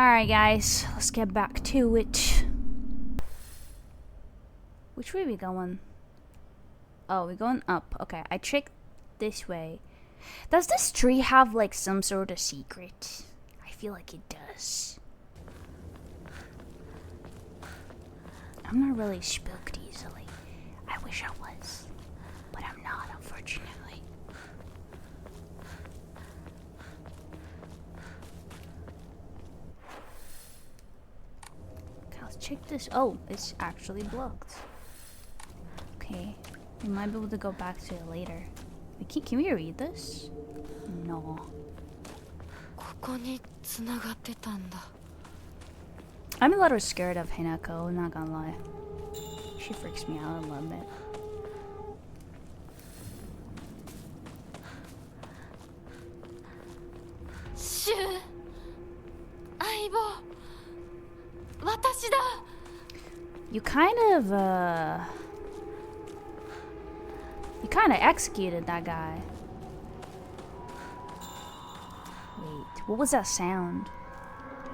Alright, guys, let's get back to it. Which way are we going? Oh, we're going up. Okay, I checked this way. Does this tree have like some sort of secret? I feel like it does. I'm not really spooked easily. I wish I was, but I'm not, unfortunately. Okay, let's check this. Oh, it's actually blocked. Okay, we might be able to go back to it later. Can we read this? No. ここに繋がってたんだ。 I'm a little scared of Hinako, not gonna lie. She freaks me out a little bit. Shu! 相棒! 私だ! You kind of executed that guy. Wait, what was that sound?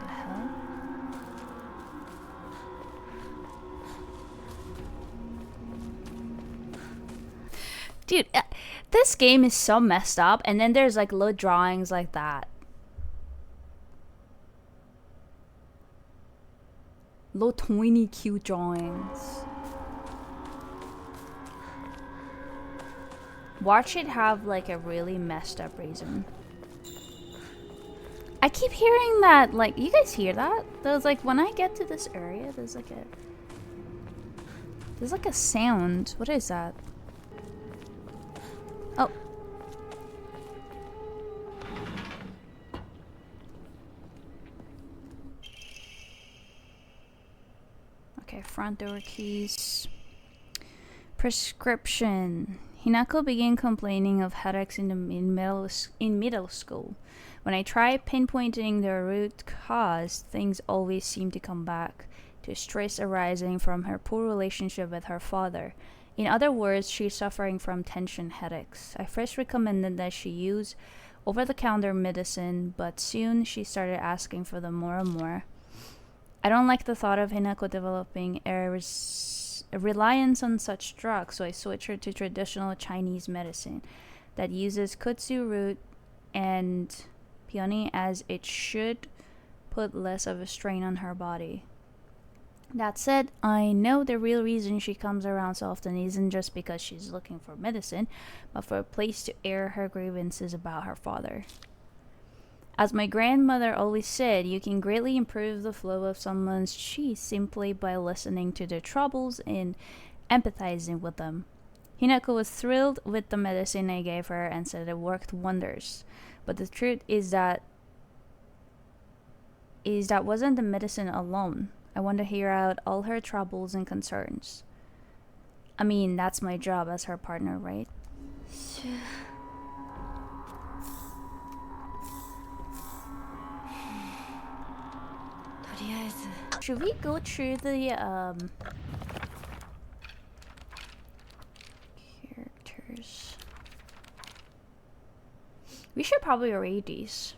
The hell? Dude, this game is so messed up, and then there's like little drawings like that. Little tiny cute drawings. Watch it have like a really messed up reason. I keep hearing that, like, you guys hear that? There's like, when I get to this area, there's like a sound. What is that? Oh. Okay, front door keys. Prescription. Hinako began complaining of headaches in middle school. When I tried pinpointing the root cause, things always seemed to come back to stress arising from her poor relationship with her father. In other words, she's suffering from tension headaches. I first recommended that she use over-the-counter medicine, but soon she started asking for them more and more. I don't like the thought of Hinako developing a reliance on such drugs, so I switched her to traditional Chinese medicine that uses kudzu root and peony, as it should put less of a strain on her body. That said, I know the real reason she comes around so often isn't just because she's looking for medicine, but for a place to air her grievances about her father. As my grandmother always said, you can greatly improve the flow of someone's chi simply by listening to their troubles and empathizing with them. Hinako was thrilled with the medicine I gave her and said it worked wonders. But the truth is that wasn't the medicine alone. I want to hear out all her troubles and concerns. I mean, that's my job as her partner, right? Shu. Should we go through the characters? We should probably read these.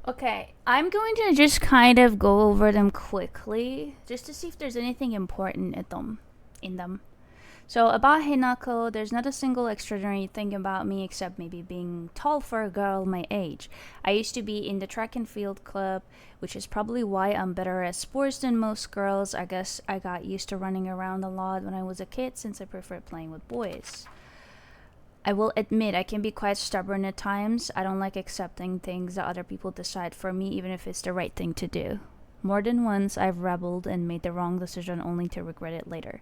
Okay, I'm going to just kind of go over them quickly, just to see if there's anything important in them. So about Hinako, there's not a single extraordinary thing about me except maybe being tall for a girl my age. I used to be in the track and field club, which is probably why I'm better at sports than most girls. I guess I got used to running around a lot when I was a kid since I preferred playing with boys. I will admit I can be quite stubborn at times. I don't like accepting things that other people decide for me, even if it's the right thing to do. More than once, I've rebelled and made the wrong decision only to regret it later.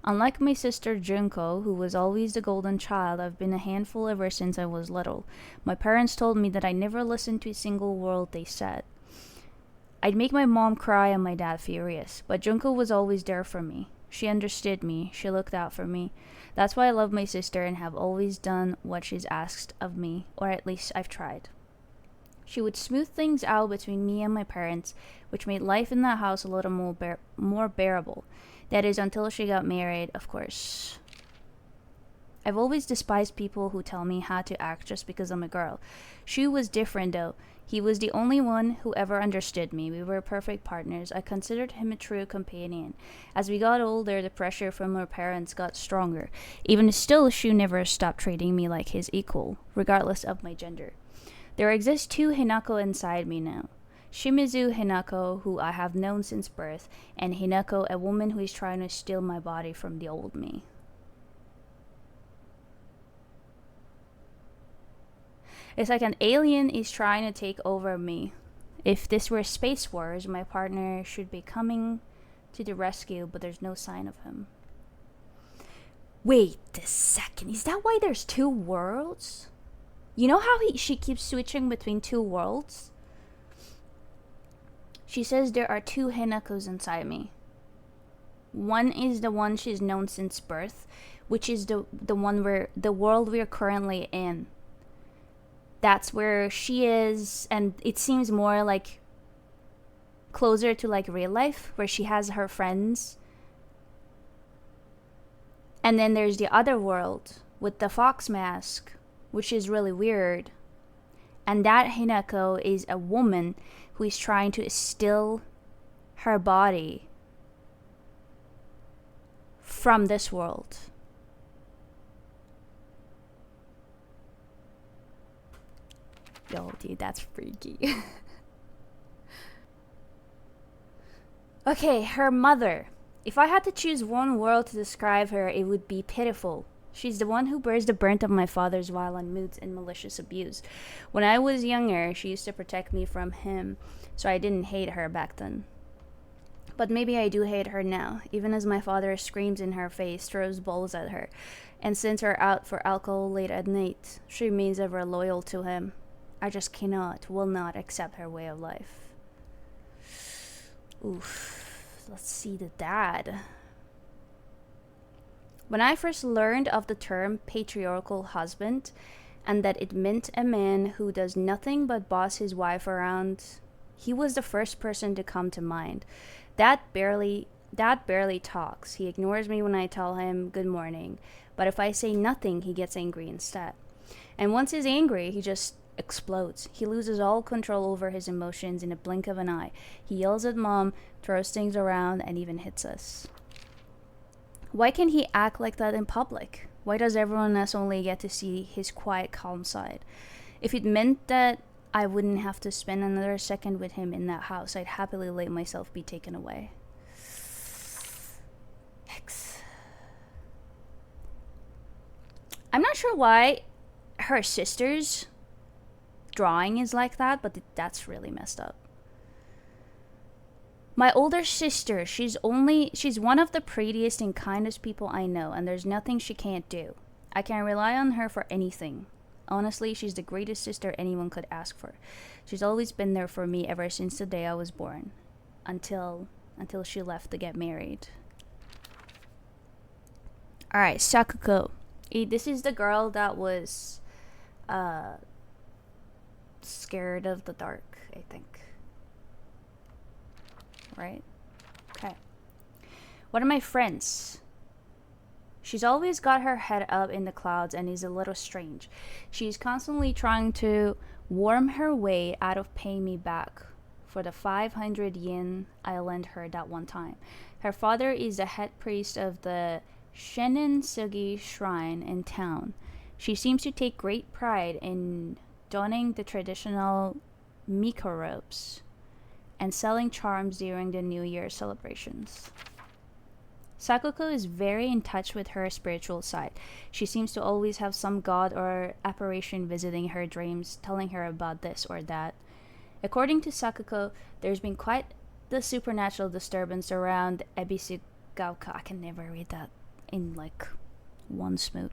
Unlike my sister Junko, who was always the golden child, I've been a handful ever since I was little. My parents told me that I never listened to a single word they said. I'd make my mom cry and my dad furious, but Junko was always there for me. She understood me. She looked out for me. That's why I love my sister and have always done what she's asked of me, or at least I've tried. She would smooth things out between me and my parents, which made life in that house a little more bearable. That is, until she got married, of course. I've always despised people who tell me how to act just because I'm a girl. Shu was different though. He was the only one who ever understood me. We were perfect partners. I considered him a true companion. As we got older, the pressure from our parents got stronger. Even still, Shu never stopped treating me like his equal, regardless of my gender. There exist two Hinako inside me now. Shimizu Hinako, who I have known since birth, and Hinako, a woman who is trying to steal my body from the old me. It's like an alien is trying to take over me. If this were Space Wars, my partner should be coming to the rescue, but there's no sign of him. Wait a second, is that why there's two worlds? You know how she keeps switching between two worlds? She says there are two Hinakos inside me. One is the one she's known since birth, which is the one where the world we're currently in. That's where she is, and it seems more like closer to like real life, where she has her friends. And then there's the other world with the fox mask, which is really weird. And that Hinako is a woman who is trying to steal her body from this world. Yo, dude, that's freaky. Okay, her mother. If I had to choose one word to describe her, it would be pitiful. She's the one who bears the brunt of my father's violent moods and malicious abuse. When I was younger, she used to protect me from him, so I didn't hate her back then. But maybe I do hate her now, even as my father screams in her face, throws balls at her, and sends her out for alcohol late at night. She remains ever loyal to him. I just will not accept her way of life. Oof. Let's see the dad. When I first learned of the term patriarchal husband, and that it meant a man who does nothing but boss his wife around, he was the first person to come to mind. Dad barely talks. He ignores me when I tell him good morning, but if I say nothing, he gets angry instead. And once he's angry, he just explodes. He loses all control over his emotions in a blink of an eye. He yells at mom, throws things around, and even hits us. Why can't he act like that in public? Why does everyone else only get to see his quiet, calm side? If it meant that I wouldn't have to spend another second with him in that house, I'd happily let myself be taken away. X. I'm not sure why her sister's drawing is like that, but that's really messed up. My older sister, she's one of the prettiest and kindest people I know, and there's nothing she can't do. I can rely on her for anything. Honestly, she's the greatest sister anyone could ask for. She's always been there for me ever since the day I was born, until she left to get married. All right, Sakuko. This is the girl that was scared of the dark, I think. Right? Okay. One of my friends. She's always got her head up in the clouds and is a little strange. She's constantly trying to worm her way out of paying me back for the 500 yen I lent her that one time. Her father is the head priest of the Shenin Sugi shrine in town. She seems to take great pride in donning the traditional Miko robes and selling charms during the New Year celebrations. Sakuko is very in touch with her spiritual side. She seems to always have some god or apparition visiting her dreams, telling her about this or that. According to Sakuko, there's been quite the supernatural disturbance around Ebisugaoka. I can never read that in like one smooth.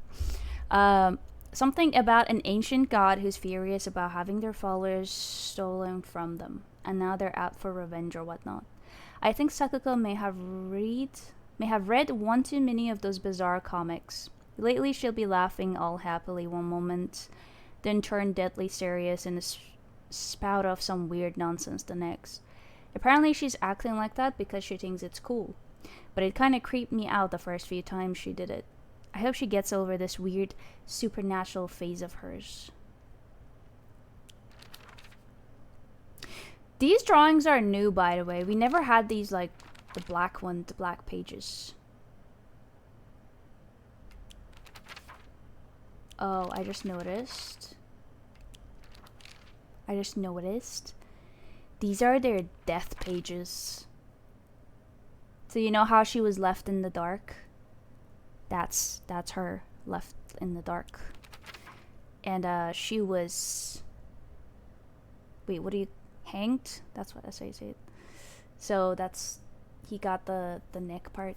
Something about an ancient god who's furious about having their followers stolen from them, and now they're out for revenge or whatnot. I think Sakuko may have read one too many of those bizarre comics. Lately, she'll be laughing all happily one moment, then turn deadly serious and spout off some weird nonsense the next. Apparently, she's acting like that because she thinks it's cool, but it kind of creeped me out the first few times she did it. I hope she gets over this weird supernatural phase of hers. These drawings are new, by the way. We never had these, like, the black one, the black pages. Oh, I just noticed. These are their death pages. So you know how she was left in the dark? That's her left in the dark. And she was... Wait, what do you... Hanged? That's how you say it. So that's... He got the neck part.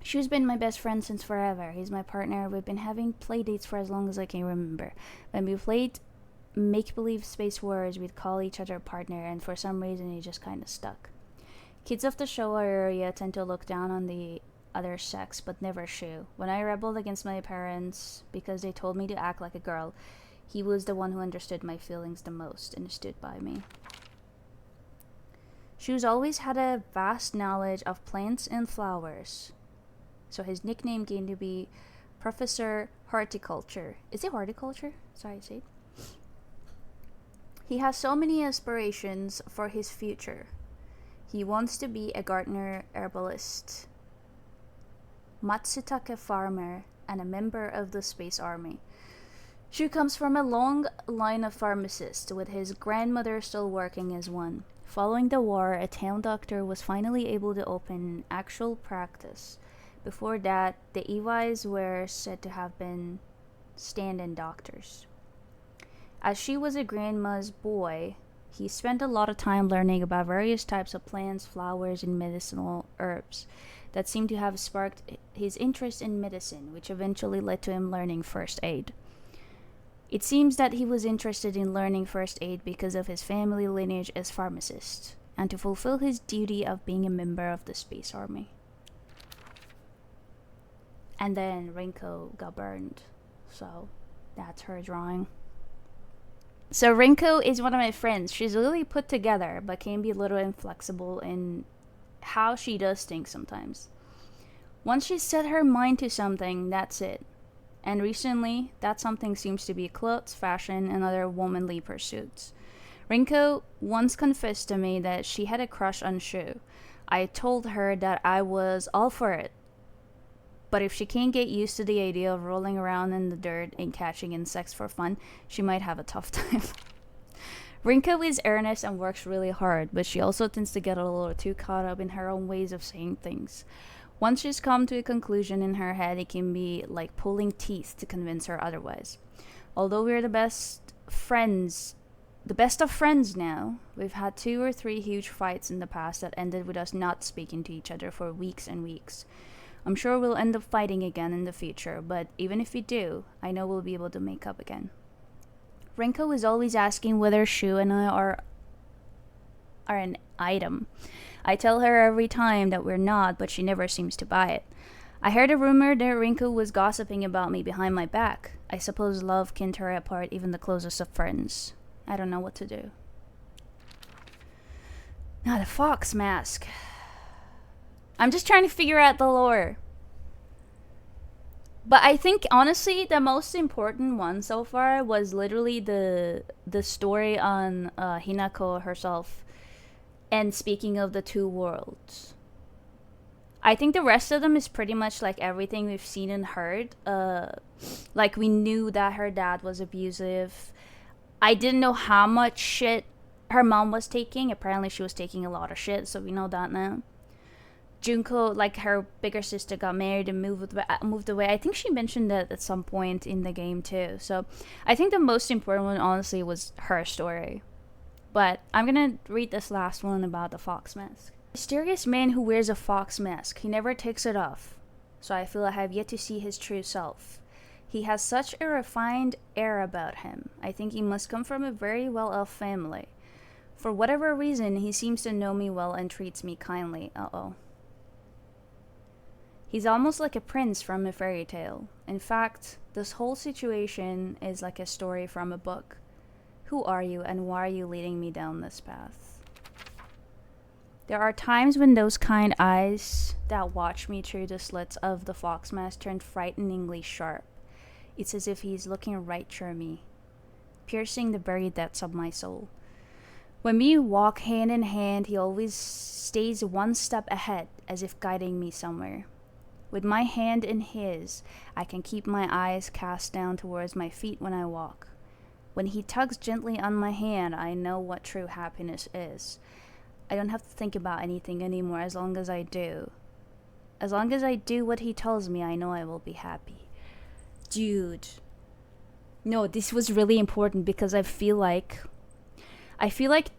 She's been my best friend since forever. He's my partner. We've been having play dates for as long as I can remember. When we played make-believe Space Wars, we'd call each other partner, and for some reason it just kind of stuck. Kids of the Showa area tend to look down on the other sex, but never Shu. When I rebelled against my parents because they told me to act like a girl, he was the one who understood my feelings the most and stood by me. Shu's always had a vast knowledge of plants and flowers, so his nickname came to be Professor Horticulture. Is it horticulture? Sorry, say it. He has so many aspirations for his future. He wants to be a gardener, herbalist, Matsutake farmer, and a member of the Space Army. Shu comes from a long line of pharmacists, with his grandmother still working as one. Following the war, a town doctor was finally able to open an actual practice. Before that, the Iwais were said to have been stand-in doctors. As she was a grandma's boy, he spent a lot of time learning about various types of plants, flowers, and medicinal herbs that seemed to have sparked his interest in medicine, which eventually led to him learning first aid. It seems that he was interested in learning first aid because of his family lineage as pharmacist, and to fulfill his duty of being a member of the Space Army. And then Rinko got burned, so that's her drawing. So Rinko is one of my friends. She's really put together, but can be a little inflexible in how she does things sometimes. Once she's set her mind to something, that's it. And recently, that something seems to be clothes, fashion, and other womanly pursuits. Rinko once confessed to me that she had a crush on Shu. I told her that I was all for it, but if she can't get used to the idea of rolling around in the dirt and catching insects for fun, she might have a tough time. Rinko is earnest and works really hard, but she also tends to get a little too caught up in her own ways of saying things. Once she's come to a conclusion in her head, it can be like pulling teeth to convince her otherwise. Although we're the best of friends now, we've had 2 or 3 huge fights in the past that ended with us not speaking to each other for weeks and weeks. I'm sure we'll end up fighting again in the future, but even if we do, I know we'll be able to make up again. Rinko is always asking whether Shu and I are an item. I tell her every time that we're not, but she never seems to buy it. I heard a rumor that Rinko was gossiping about me behind my back. I suppose love can tear apart even the closest of friends. I don't know what to do. Now the fox mask. I'm just trying to figure out the lore. But I think, honestly, the most important one so far was literally the story on Hinako herself. And speaking of the 2 worlds. I think the rest of them is pretty much like everything we've seen and heard. Like, we knew that her dad was abusive. I didn't know how much shit her mom was taking. Apparently she was taking a lot of shit, so we know that now. Junko, like her bigger sister, got married and moved away. I think she mentioned that at some point in the game too. So I think the most important one, honestly, was her story. But I'm gonna read this last one about the fox mask. Mysterious man who wears a fox mask. He never takes it off. So I feel I have yet to see his true self. He has such a refined air about him. I think he must come from a very well-off family. For whatever reason, he seems to know me well and treats me kindly. Uh-oh. He's almost like a prince from a fairy tale. In fact, this whole situation is like a story from a book. Who are you, and why are you leading me down this path? There are times when those kind eyes that watch me through the slits of the fox mask turn frighteningly sharp. It's as if he's looking right through me, piercing the very depths of my soul. When we walk hand in hand, he always stays one step ahead, as if guiding me somewhere. With my hand in his, I can keep my eyes cast down towards my feet when I walk. When he tugs gently on my hand, I know what true happiness is. I don't have to think about anything anymore as long as I do. As long as I do what he tells me, I know I will be happy. Dude. No, this was really important because I feel like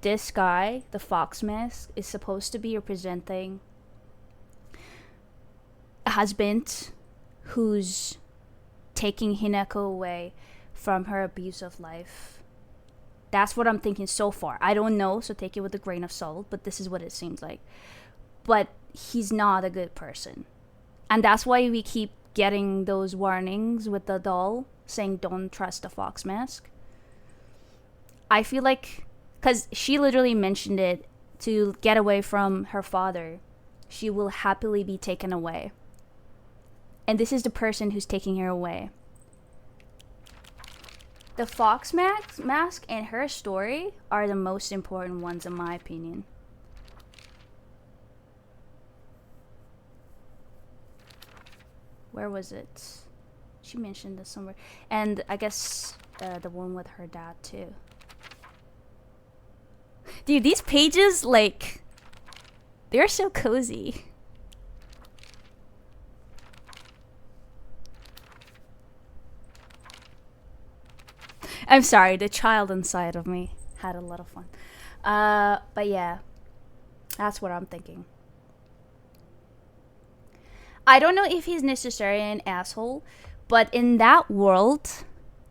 this guy, the fox mask, is supposed to be representing a husband who's taking Hinako away from her abusive life. That's what I'm thinking so far. I don't know, so take it with a grain of salt, but this is what it seems like. But he's not a good person. And that's why we keep getting those warnings with the doll saying don't trust the fox mask. I feel like, because she literally mentioned it, to get away from her father, she will happily be taken away. And this is the person who's taking her away. The fox mask and her story are the most important ones in my opinion. Where was it? She mentioned this somewhere. And I guess the one with her dad too. Dude, these pages, like, they're so cozy. I'm sorry, the child inside of me had a lot of fun. But yeah, that's what I'm thinking. I don't know if he's necessarily an asshole, but in that world,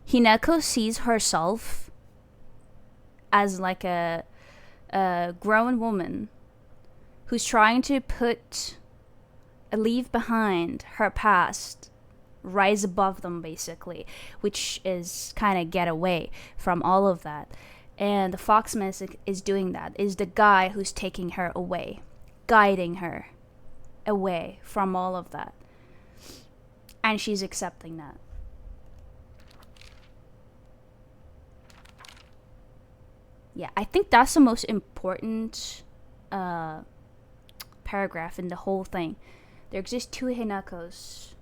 Hinako sees herself as like a grown woman who's trying to leave behind her past, rise above them basically, which is kind of get away from all of that. And the fox mask is doing that, is the guy who's taking her away, guiding her away from all of that, and she's accepting that. Yeah, I think that's the most important paragraph in the whole thing. There exist two Hinakos.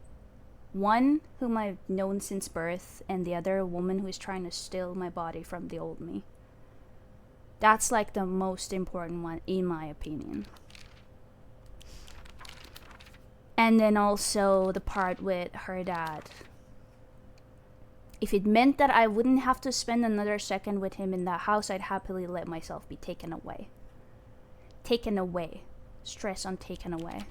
One whom I've known since birth, and the other a woman who is trying to steal my body from the old me. That's like the most important one, in my opinion. And then also the part with her dad. If it meant that I wouldn't have to spend another second with him in that house, I'd happily let myself be taken away. Taken away. Stress on taken away.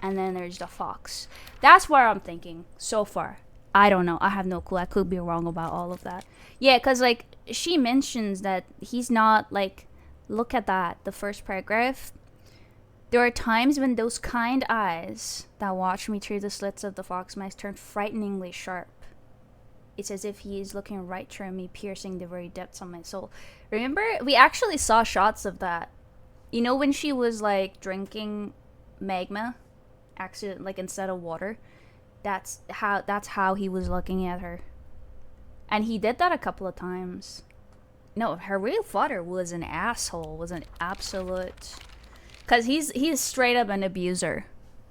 And then there's the fox. That's what I'm thinking so far. I don't know. I have no clue. I could be wrong about all of that. Yeah, because like she mentions that he's not like, look at that, the first paragraph. There are times when those kind eyes that watch me through the slits of the fox mask turn frighteningly sharp. It's as if he is looking right through me, piercing the very depths of my soul. Remember, we actually saw shots of that. You know when she was like drinking magma? Accident, like instead of water, that's how he was looking at her, and he did that a couple of times. No, her real father was an asshole, was an absolute, because he's straight up an abuser.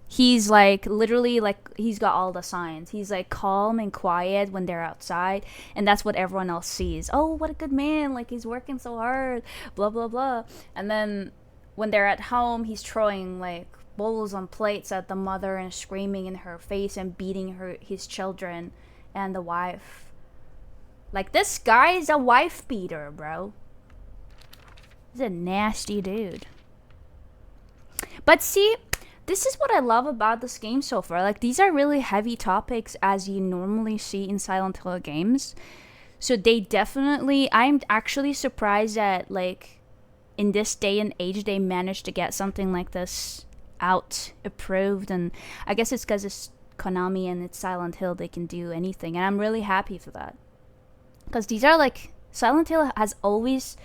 He's like literally like he's got all the signs. He's like calm and quiet when they're outside, and that's what everyone else sees. Oh, what a good man, like he's working so hard, blah blah blah. And then when they're at home, he's throwing like bowls on plates at the mother and screaming in her face and beating his children and the wife. Like, this guy is a wife beater, bro. He's a nasty dude. But see, this is what I love about this game so far. Like, these are really heavy topics as you normally see in Silent Hill games. So they definitely, I'm actually surprised that like in this day and age they managed to get something like this out, approved. And I guess it's because it's Konami and it's Silent Hill, they can do anything, and I'm really happy for that, because these are like, Silent Hill has always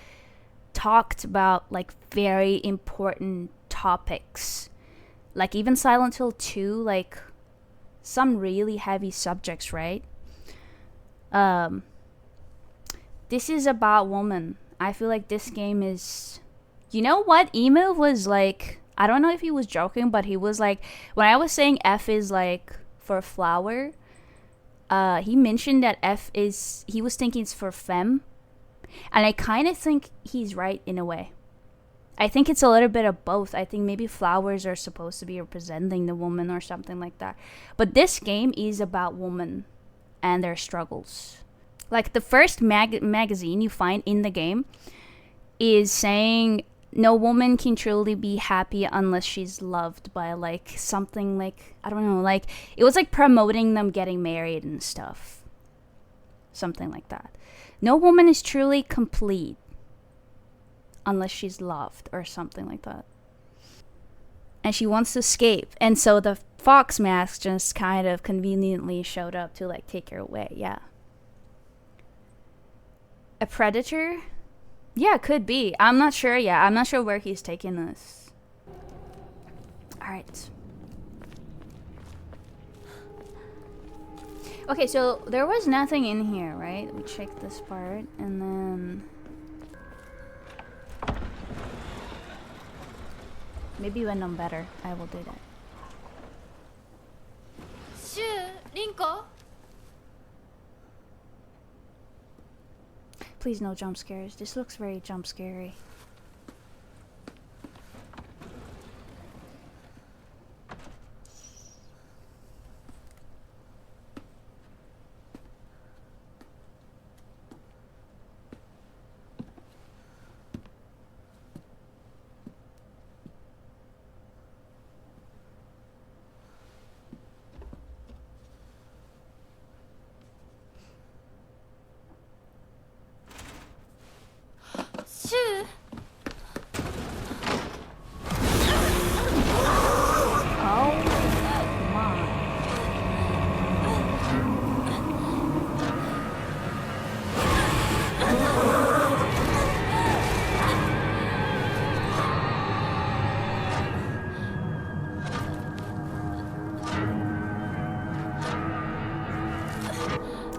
talked about like very important topics. Like even Silent Hill 2, like some really heavy subjects, right? This is about woman. I feel like this game is, you know what? Emu was like, I don't know if he was joking, but he was like, when I was saying F is like for flower, he mentioned that F is, he was thinking it's for femme. And I kind of think he's right in a way. I think it's a little bit of both. I think maybe flowers are supposed to be representing the woman or something like that. But this game is about women and their struggles. Like the first magazine you find in the game is saying no woman can truly be happy unless she's loved by like something like, I don't know, like it was like promoting them getting married and stuff. Something like that. No woman is truly complete unless she's loved or something like that. And she wants to escape. And so the fox mask just kind of conveniently showed up to like take her away. Yeah. A predator? Yeah, could be. I'm not sure yet. I'm not sure where he's taking us. Alright. Okay, so there was nothing in here, right? We checked this part, and then... maybe when I'm better, I will do that. Shu, Rinko? Please no jump scares. This looks very jump scary. Shu? Oh my.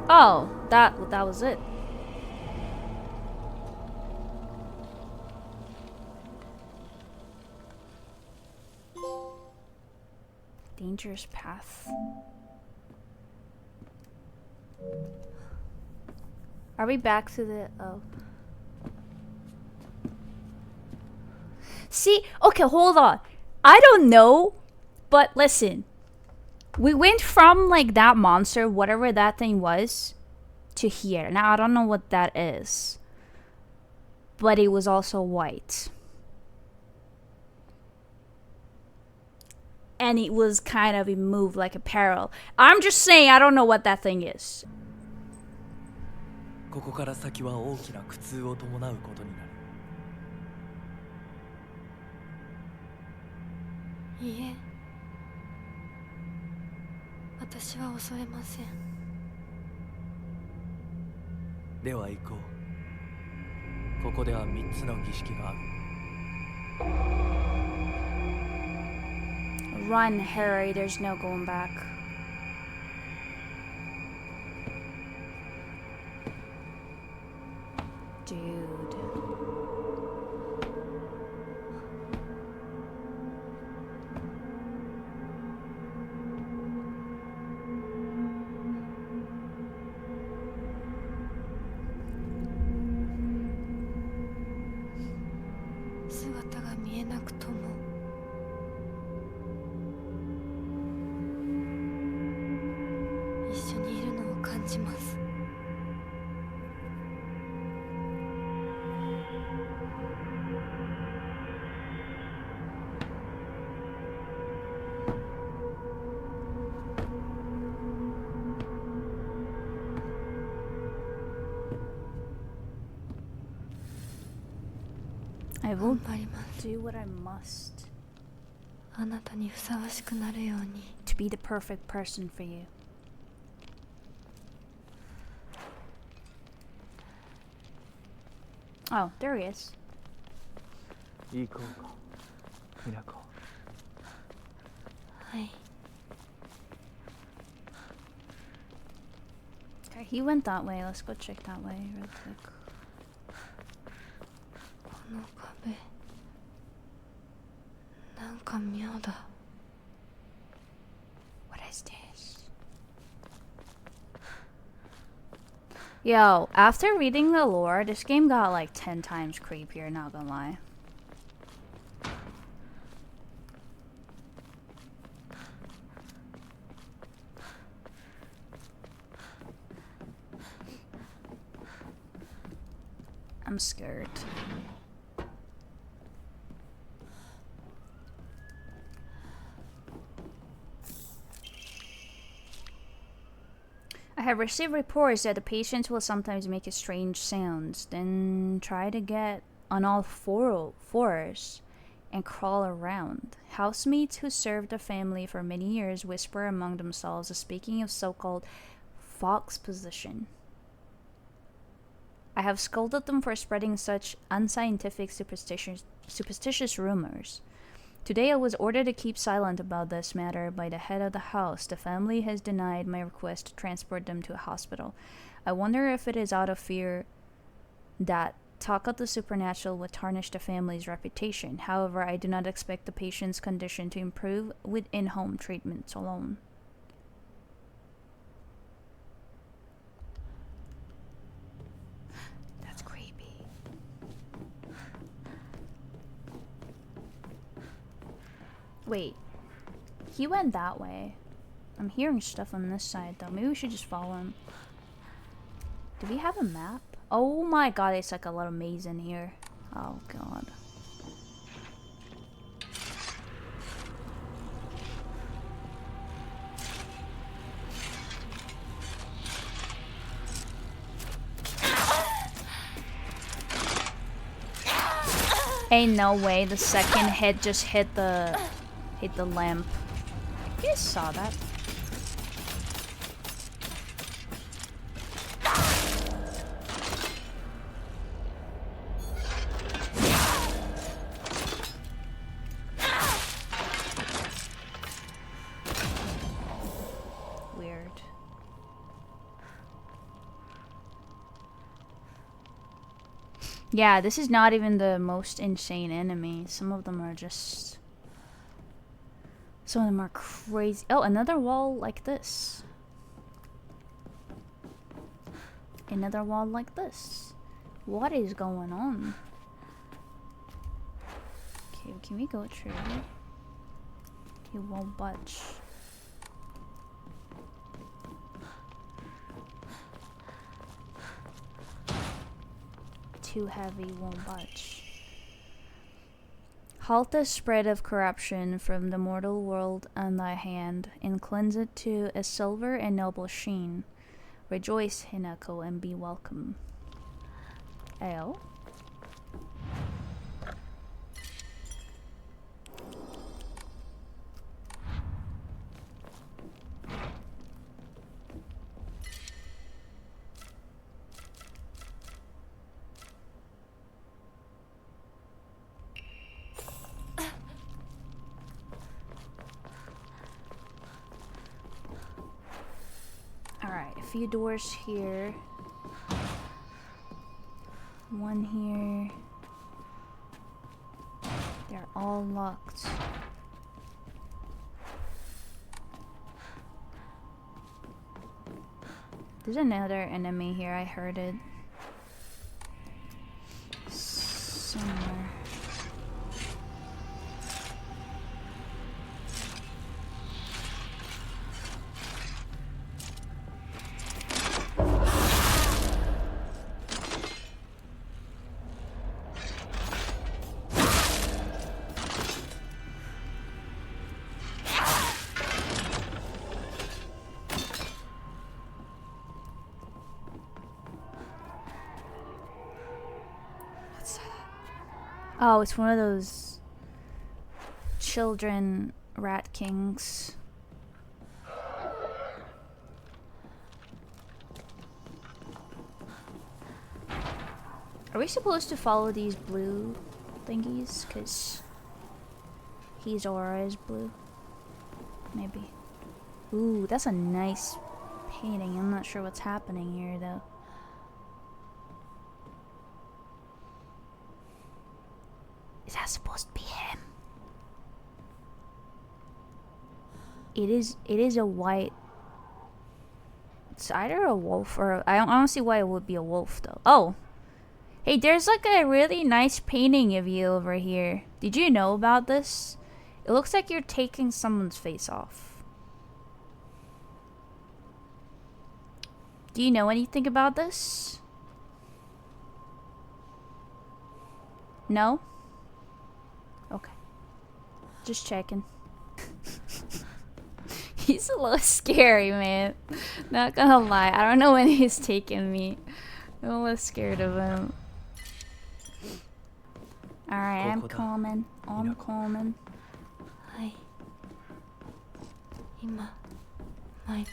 Oh, that was it. Dangerous path. Are we back to the... oh. See, okay, hold on. I don't know, but listen. We went from like that monster, whatever that thing was, to here. Now I don't know what that is. But it was also white. And it was kind of, it moved like a parallel. I'm just saying, I don't know what that thing is. ここから先は大きな苦痛を伴うことになる。いいえ、私は恐れません。では行こう。ここでは3つの儀式がある。Run, Harry, there's no going back. Dude. I will do what I must あなたにふさわしくなるように to be the perfect person for you. Oh, there he is. 行こうか美奈子。はい。 Okay, he went that way. Let's go check that way real quick. この壁なんか妙だ。 What is this? Yo, after reading the lore, this game got like 10 times creepier, not gonna lie. I'm scared. I have received reports that the patients will sometimes make strange sounds, then try to get on all fours and crawl around. Housemates who served the family for many years whisper among themselves, speaking of so-called fox possession. I have scolded them for spreading such unscientific superstitious rumors. Today I was ordered to keep silent about this matter by the head of the house. The family has denied my request to transport them to a hospital. I wonder if it is out of fear that talk of the supernatural would tarnish the family's reputation. However, I do not expect the patient's condition to improve with in-home treatments alone. That's creepy. Wait, he went that way. I'm hearing stuff on this side though. Maybe we should just follow him. Do we have a map? Oh my god, it's like a little maze in here. Oh god. Ain't no way the second hit just hit the lamp. You guys saw that? Weird. Yeah, this is not even the most insane enemy. Some of them are just... Some of them are crazy. Oh, another wall like this. Another wall like this. What is going on? Okay, can we go through? He won't budge. Too heavy, won't budge. Halt the spread of corruption from the mortal world on thy hand, and cleanse it to a silver and noble sheen. Rejoice, Hinako, and be welcome. Ayo. Alright, a few doors here. One here. They're all locked. There's another enemy here, I heard it. Somewhere. Oh, it's one of those children rat kings. Are we supposed to follow these blue thingies, because his aura is blue. Maybe. Ooh, that's a nice painting. I'm not sure what's happening here, though. Is that supposed to be him? It is a white. It's either a wolf or I don't see why it would be a wolf though. Oh, hey, there's like a really nice painting of you over here. Did you know about this? It looks like you're taking someone's face off. Do you know anything about this? No? Okay. Just checking. He's a little scary, man. Not gonna lie. I don't know when he's taking me. I'm a little scared of him. Alright, I'm coming. I'm coming. はい。今、前。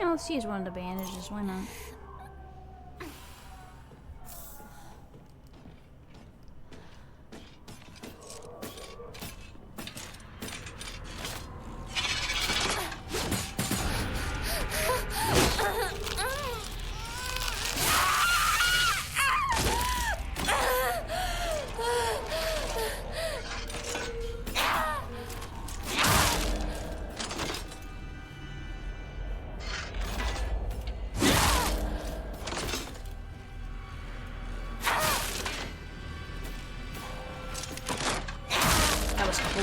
Yeah, let's use one of the bandages. Why not?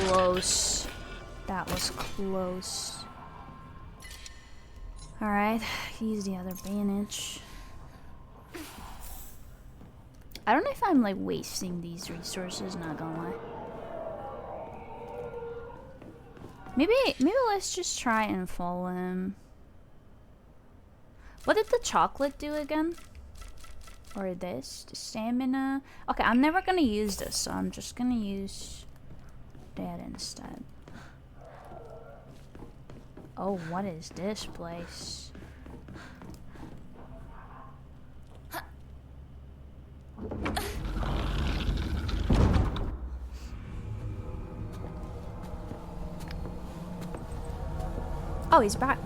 Close. That was close. Alright, use the other bandage. I don't know if I'm like wasting these resources, not gonna lie. Maybe let's just try and follow him. What did the chocolate do again? Or this? The stamina? Okay, I'm never gonna use this, so I'm just gonna use that instead. Oh, what is this place? Oh, he's back.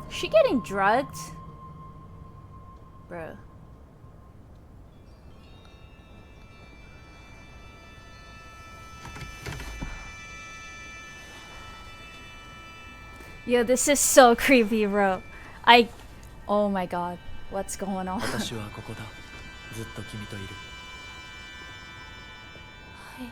She getting drugged? Bro. Yo, this is so creepy, bro. Oh my god. What's going on? 私はここだ。ずっと君といる。はい。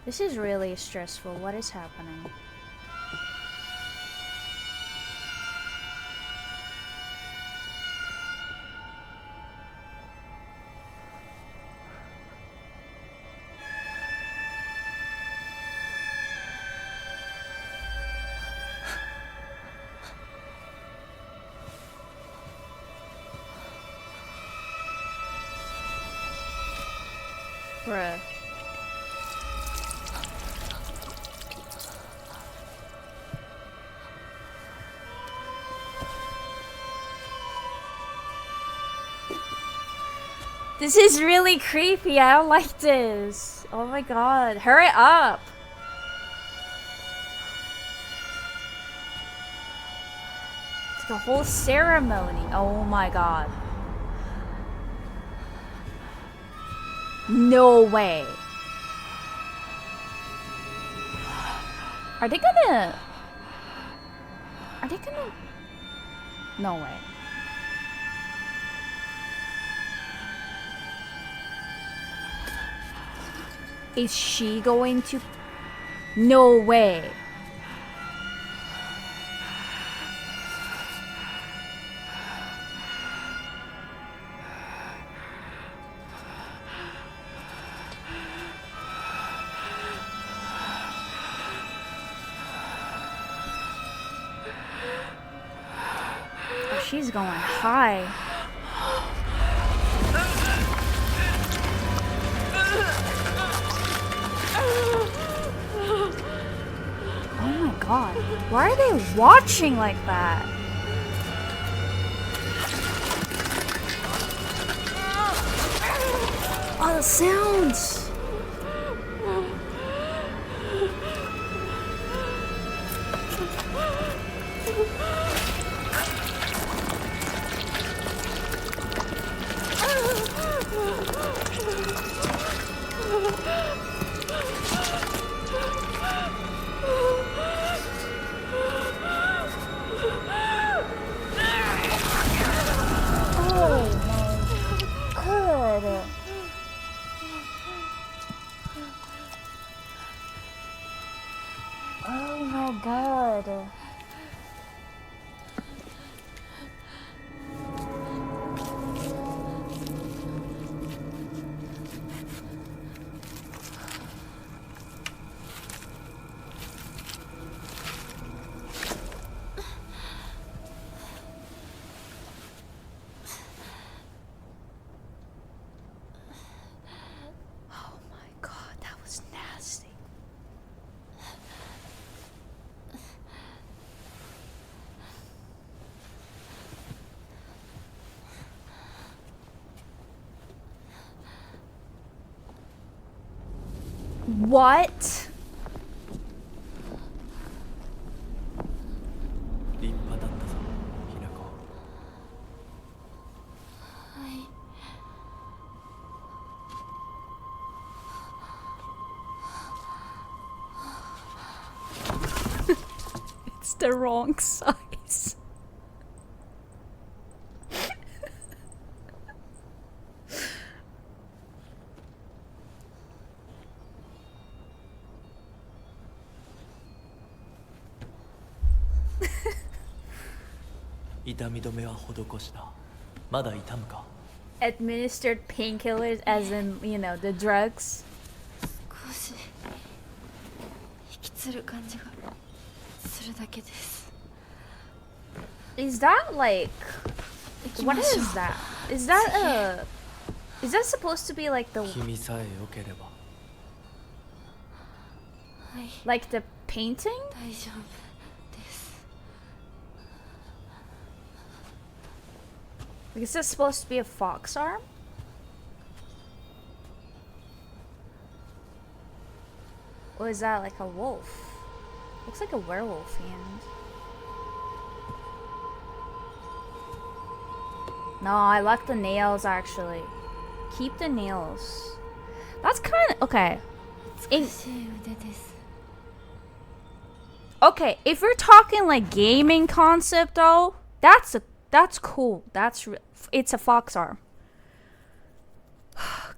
This is really stressful. What is happening? Bruh. This is really creepy. I don't like this. Oh my god. Hurry up. It's like a whole ceremony. Oh my god. No way. Are they gonna... No way. Is she going to... No way. Oh, she's going high. Oh my god. Why are they watching like that? Oh, the sounds. Oh my god. Oh my god, that was nasty. What? 立派だったぞひなこ。はい。 It's the wrong size. "痛み止めは施した。まだ痛むか?" Administered painkillers, as in, you know, the drugs. 少し引きつる感じがするだけです。 Is that like... 行き What ましょう。 is that? Is that a... Is that supposed to be like the... 君さえ良ければ。はい、 Like the painting? 大丈夫です。 Like, is this supposed to be a fox arm? Or is that like a wolf? Looks like a werewolf hand. No, I like the nails actually. Keep the nails. That's kind of okay. 美しい腕です。 Okay, if we're talking like gaming concept though, that's cool. It's a fox arm.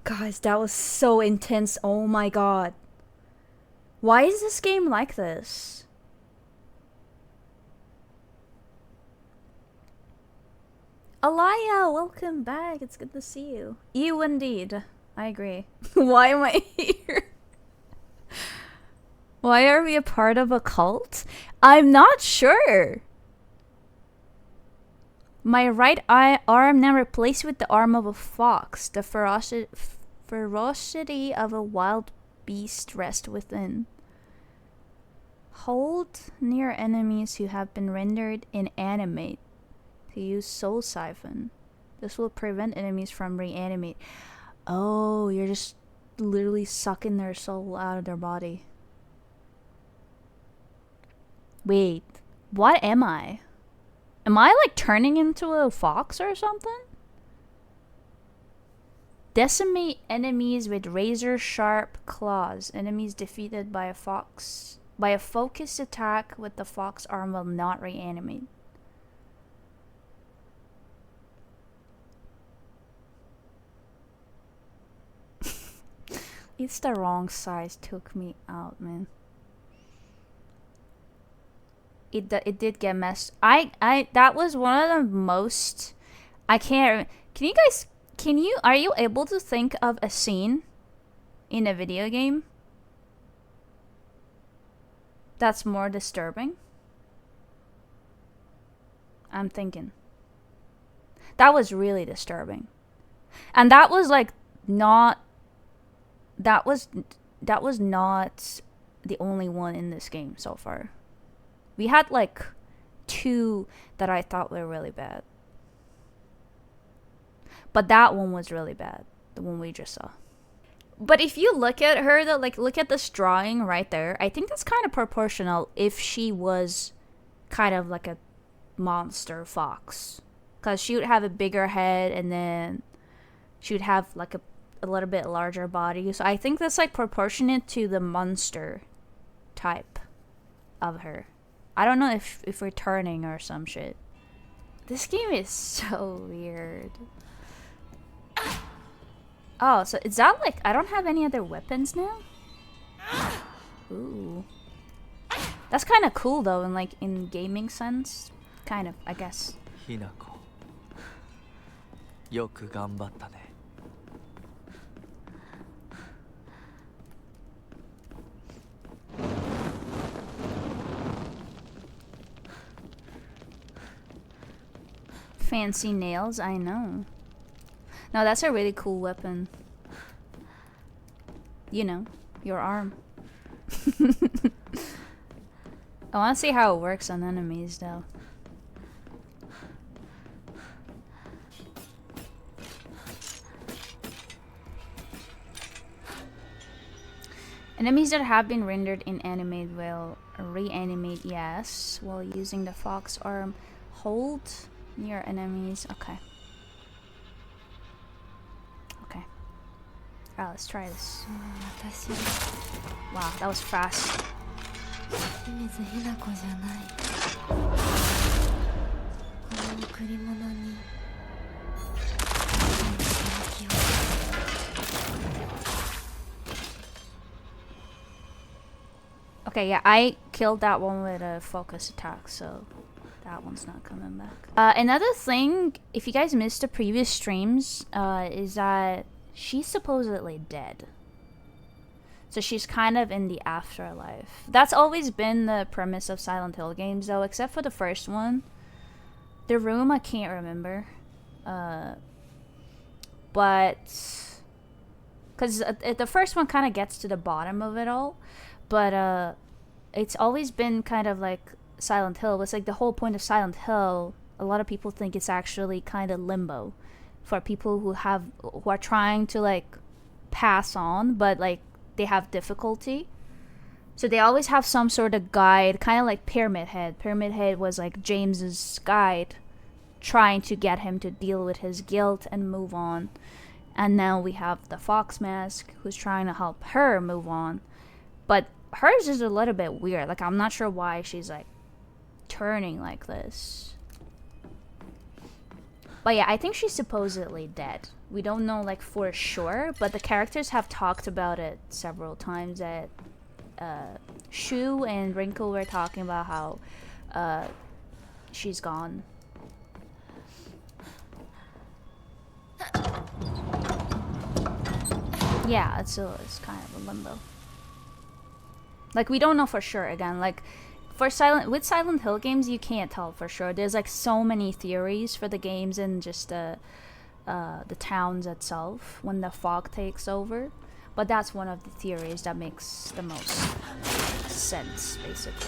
Guys, that was so intense. Oh my god. Why is this game like this? Alaya, welcome back. It's good to see you. You indeed. I agree. Why am I here? Why are we a part of a cult? I'm not sure. My right arm now replaced with the arm of a fox. The Ferocity of a wild beast rests within. Hold near enemies who have been rendered inanimate to use Soul Siphon. This will prevent enemies from reanimate. Oh, you're just literally sucking their soul out of their body. Wait, what am I? Am I like turning into a fox or something? Decimate enemies with razor sharp claws. Enemies defeated by a fox by a focused attack with the fox arm will not reanimate. It's the wrong size took me out, man. It did get messed. That was one of the most. I can't. Can you guys? Are you able to think of a scene in a video game that's more disturbing? I'm thinking. That was really disturbing, and that was like not. That was not the only one in this game so far. We had like 2 that I thought were really bad. But that one was really bad. The one we just saw. But if you look at her, look at this drawing right there. I think that's kind of proportional if she was kind of like a monster fox. Because she would have a bigger head and then she would have like a little bit larger body. So I think that's like proportionate to the monster type of her. I don't know if we're turning or some shit. This game is so weird. Oh, so is that like I don't have any other weapons now? Ooh. That's kind of cool though in gaming sense. Kind of, I guess. Hinako. よく頑張ったね。Fancy nails, I know. No, that's a really cool weapon. You know, your arm. I want to see how it works on enemies though. Enemies that have been rendered inanimate will reanimate, yes, while using the fox arm. Hold near enemies. Okay. Okay. Alright, let's try this. Wow, that was fast. Okay, yeah, I killed that one with a focus attack, so that one's not coming back. Another thing, if you guys missed the previous streams, is that she's supposedly dead. So she's kind of in the afterlife. That's always been the premise of Silent Hill games, though, except for the first one. The room, I can't remember. But... because the first one kind of gets to the bottom of it all. But it's always been kind of like Silent Hill. It's like the whole point of Silent Hill, a lot of people think it's actually kind of limbo for people who are trying to like pass on, but like they have difficulty. So they always have some sort of guide, kind of like Pyramid Head. Pyramid Head was like James's guide, trying to get him to deal with his guilt and move on. And now we have the Fox Mask, who's trying to help her move on. But hers is a little bit weird. Like, I'm not sure why she's like turning like this. But yeah, I think she's supposedly dead. We don't know like for sure, but the characters have talked about it several times. That Shu and Wrinkle were talking about how she's gone. Yeah, it's kind of a limbo. Like, we don't know for sure. Again, like with Silent Hill games, you can't tell for sure. There's like so many theories for the games and just the towns itself when the fog takes over. But that's one of the theories that makes the most sense, basically.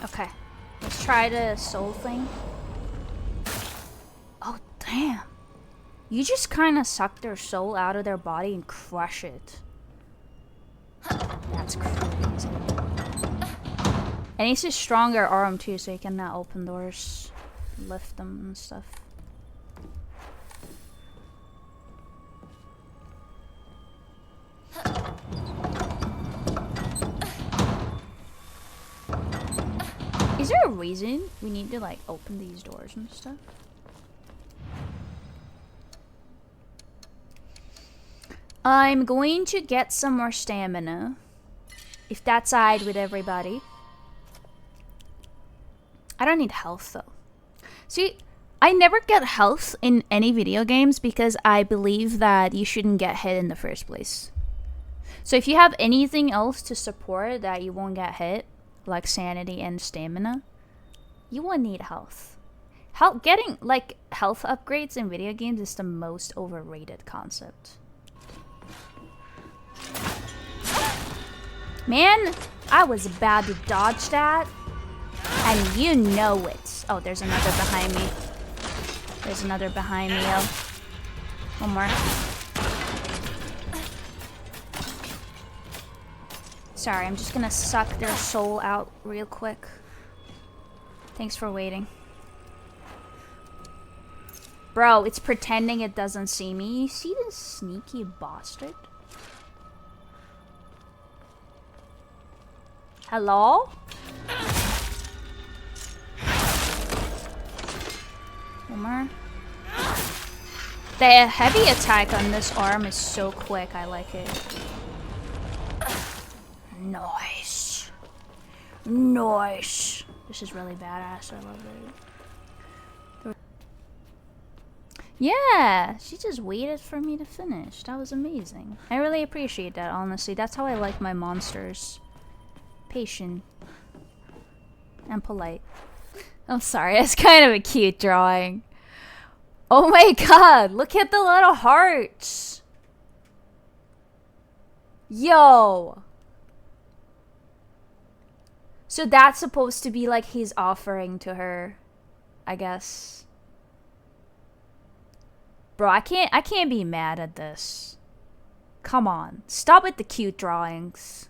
Okay, let's try the soul thing. Oh, damn. You just kind of suck their soul out of their body and crush it. That's crazy. And he's a stronger arm too, so he can now open doors, lift them and stuff. Is there a reason we need to like open these doors and stuff? I'm going to get some more stamina, if that's alright with everybody. I don't need health though. See, I never get health in any video games because I believe that you shouldn't get hit in the first place. So if you have anything else to support that you won't get hit, like sanity and stamina, you won't need health. Getting like health upgrades in video games is the most overrated concept. Man, I was about to dodge that, and you know it. Oh, there's another behind me. There's another behind me, yo. One more. Sorry, I'm just gonna suck their soul out real quick. Thanks for waiting. Bro, it's pretending it doesn't see me. You see this sneaky bastard? Hello? One more. The heavy attack on this arm is so quick, I like it. Nice. Nice. This is really badass, I love it. Yeah, she just waited for me to finish. That was amazing. I really appreciate that, honestly. That's how I like my monsters. Patient. And polite. I'm sorry, it's kind of a cute drawing. Oh my god, look at the little hearts. Yo. So that's supposed to be like his offering to her, I guess. Bro, I can't be mad at this. Come on, stop with the cute drawings.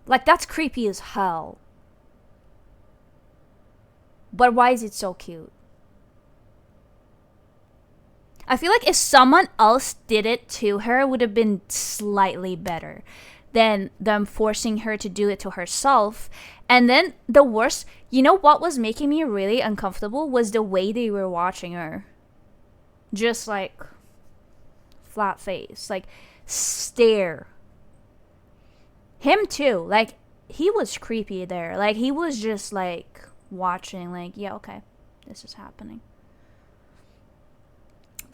Like, that's creepy as hell. But why is it so cute? I feel like if someone else did it to her, it would have been slightly better than them forcing her to do it to herself. And then the worst, you know what was making me really uncomfortable was the way they were watching her. Just like flat face, like stare. Him too, like he was creepy there. Like he was just like watching, like, yeah, okay, this is happening.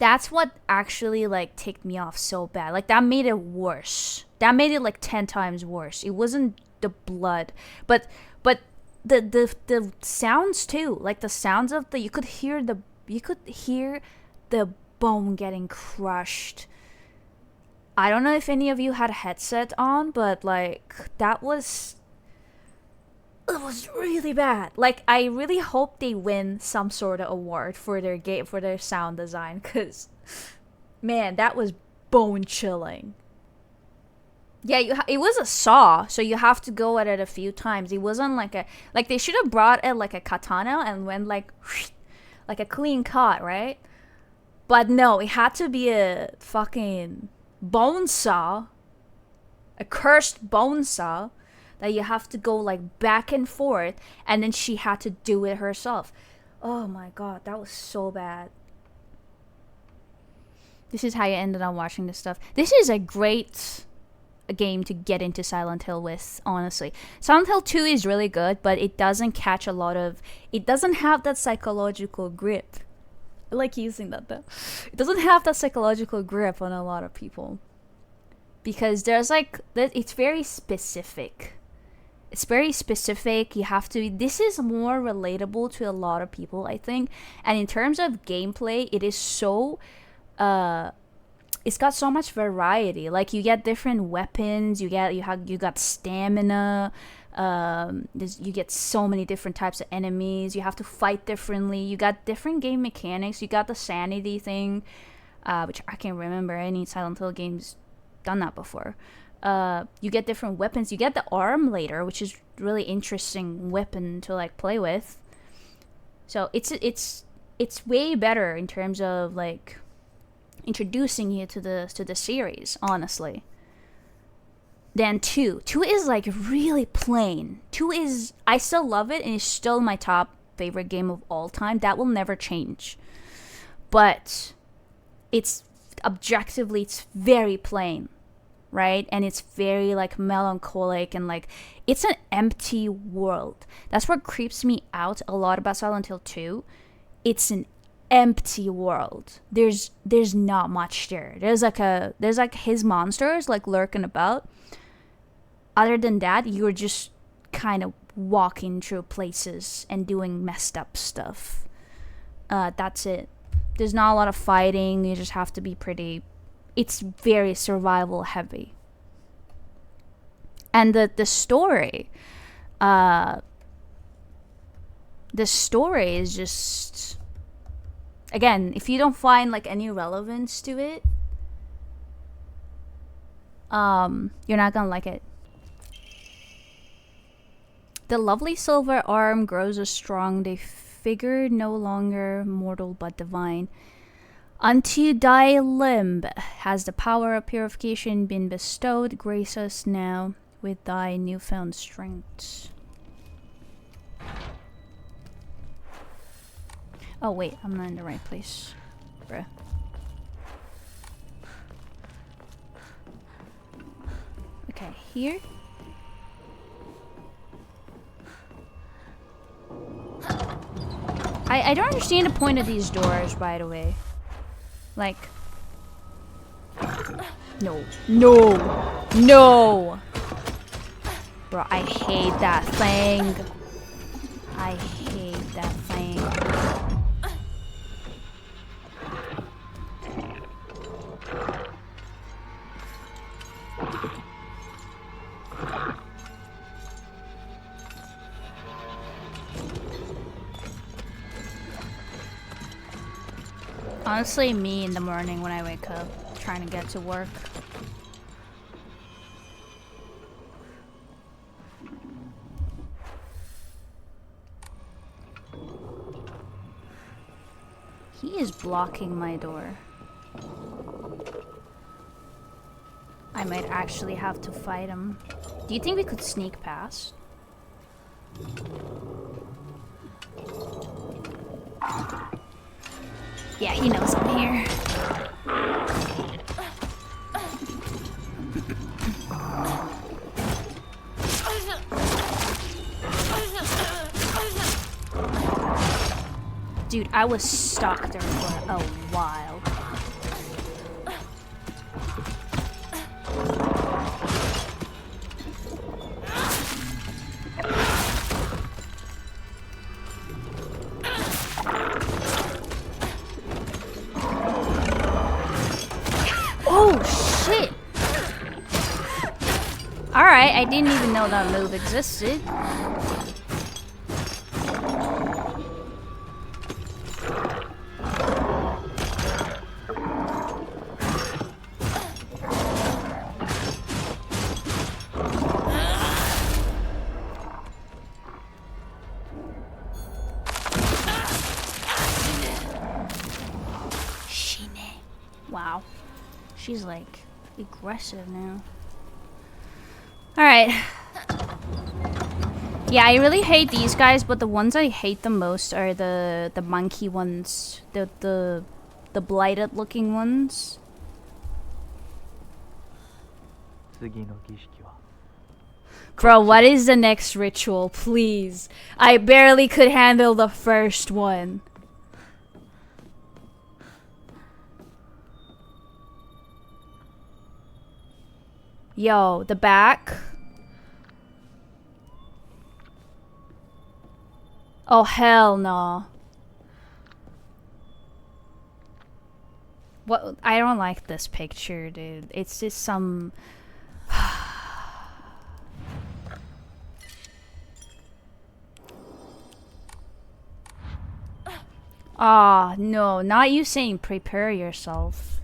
That's what actually like ticked me off so bad. Like that made it worse. That made it like 10 times worse. It wasn't the blood, but the sounds too. Like the sounds of you could hear the bone getting crushed. I don't know if any of you had a headset on, but like it was really bad. Like I really hope they win some sort of award for their for their sound design, cuz man, that was bone chilling. Yeah, it was a saw, so you have to go at it a few times. It wasn't like they should have brought it like a katana and went like a clean cut, right? But no, it had to be a fucking bone saw, a cursed bone saw that you have to go like back and forth, and then she had to do it herself. Oh my god, that was so bad. This is how you ended up watching this stuff. This is a great game to get into Silent Hill with, honestly. Silent Hill 2 is really good, but it doesn't catch a lot of... It doesn't have that psychological grip I like using that though. It doesn't have that psychological grip on a lot of people. Because there's like, it's very specific. It's very specific. You have to, this is more relatable to a lot of people, I think. And in terms of gameplay, it is so, it's got so much variety. Like you get different weapons, you got stamina, you get so many different types of enemies, you have to fight differently, you got different game mechanics, you got the sanity thing, which I can't remember any Silent Hill games done that before. You get different weapons, you get the arm later, which is really interesting weapon to like play with. So it's way better in terms of like introducing you to the series, honestly, than 2. 2 is like really plain. 2 is, I still love it and it's still my top favorite game of all time. That will never change. But it's objectively, it's very plain, right? And it's very like melancholic and like it's an empty world. That's what creeps me out a lot about Silent Hill 2. It's an empty world. There's not much there. There's like his monsters like lurking about. Other than that, you're just kind of walking through places and doing messed up stuff. That's it. There's not a lot of fighting. You just have to be pretty, it's very survival heavy. And the story is just, again, if you don't find like any relevance to it, you're not gonna like it. The lovely silver arm grows as strong, they figure no longer mortal but divine. Unto thy limb has the power of purification been bestowed, grace us now with thy newfound strength. Oh wait, I'm not in the right place. Bruh. Okay, here. I don't understand the point of these doors, by the way. Like... No. No! No! Bro, I hate that thing. I hate that thing. Honestly, me in the morning when I wake up, trying to get to work. He is blocking my door. I might actually have to fight him. Do you think we could sneak past? Yeah, he knows I'm here. Dude, I was stuck there for a while. Oh, shit! Alright, I didn't even know that move existed. Wow. She's like aggressive now. Alright. Yeah, I really hate these guys, but the ones I hate the most are the monkey ones. The blighted looking ones. Bro, what is the next ritual, please? I barely could handle the first one. Yo, the back. Oh, hell no. What? I don't like this picture, dude. It's just some... Ah, no. Not you saying prepare yourself.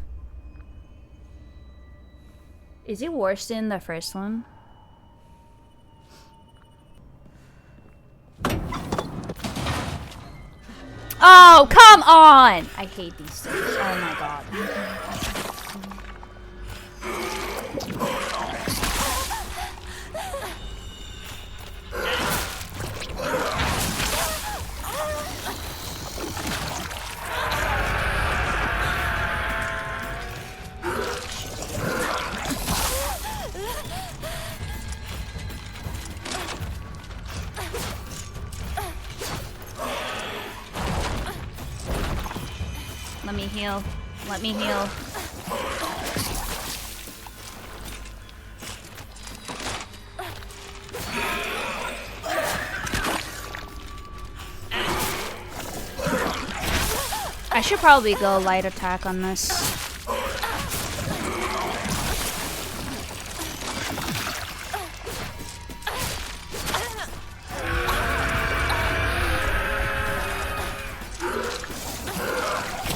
Is it worse than the first one? Oh, come on! I hate these things. Oh my god. Let me heal. Let me heal. I should probably go light attack on this.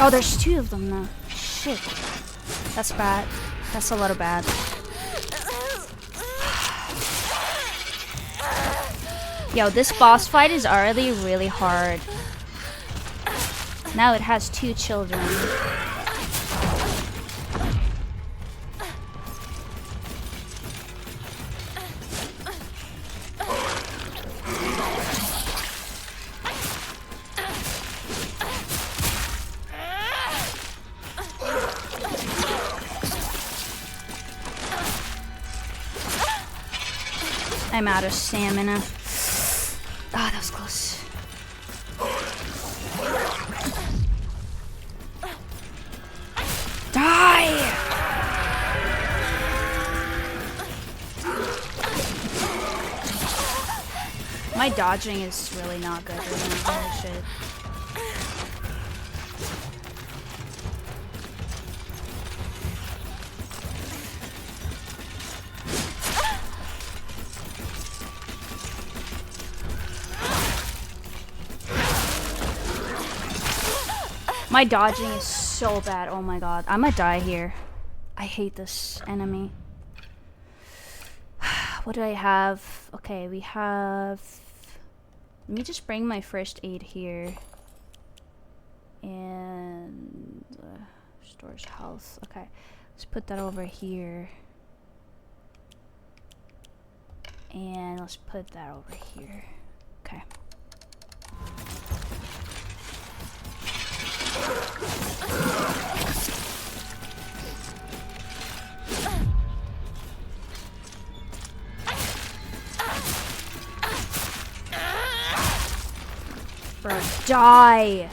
Oh, there's two of them now. Shit. That's bad. That's a little bad. Yo, this boss fight is already really hard. Now it has two children. I'm out of stamina. Ah, that was close. Die! My dodging is really not good right now. Holy shit. My dodging is so bad. Oh my god. I might die here. I hate this enemy. What do I have? Okay, we have... Let me just bring my first aid here. And... stores health. Okay. Let's put that over here. And let's put that over here. Okay. Bro, die!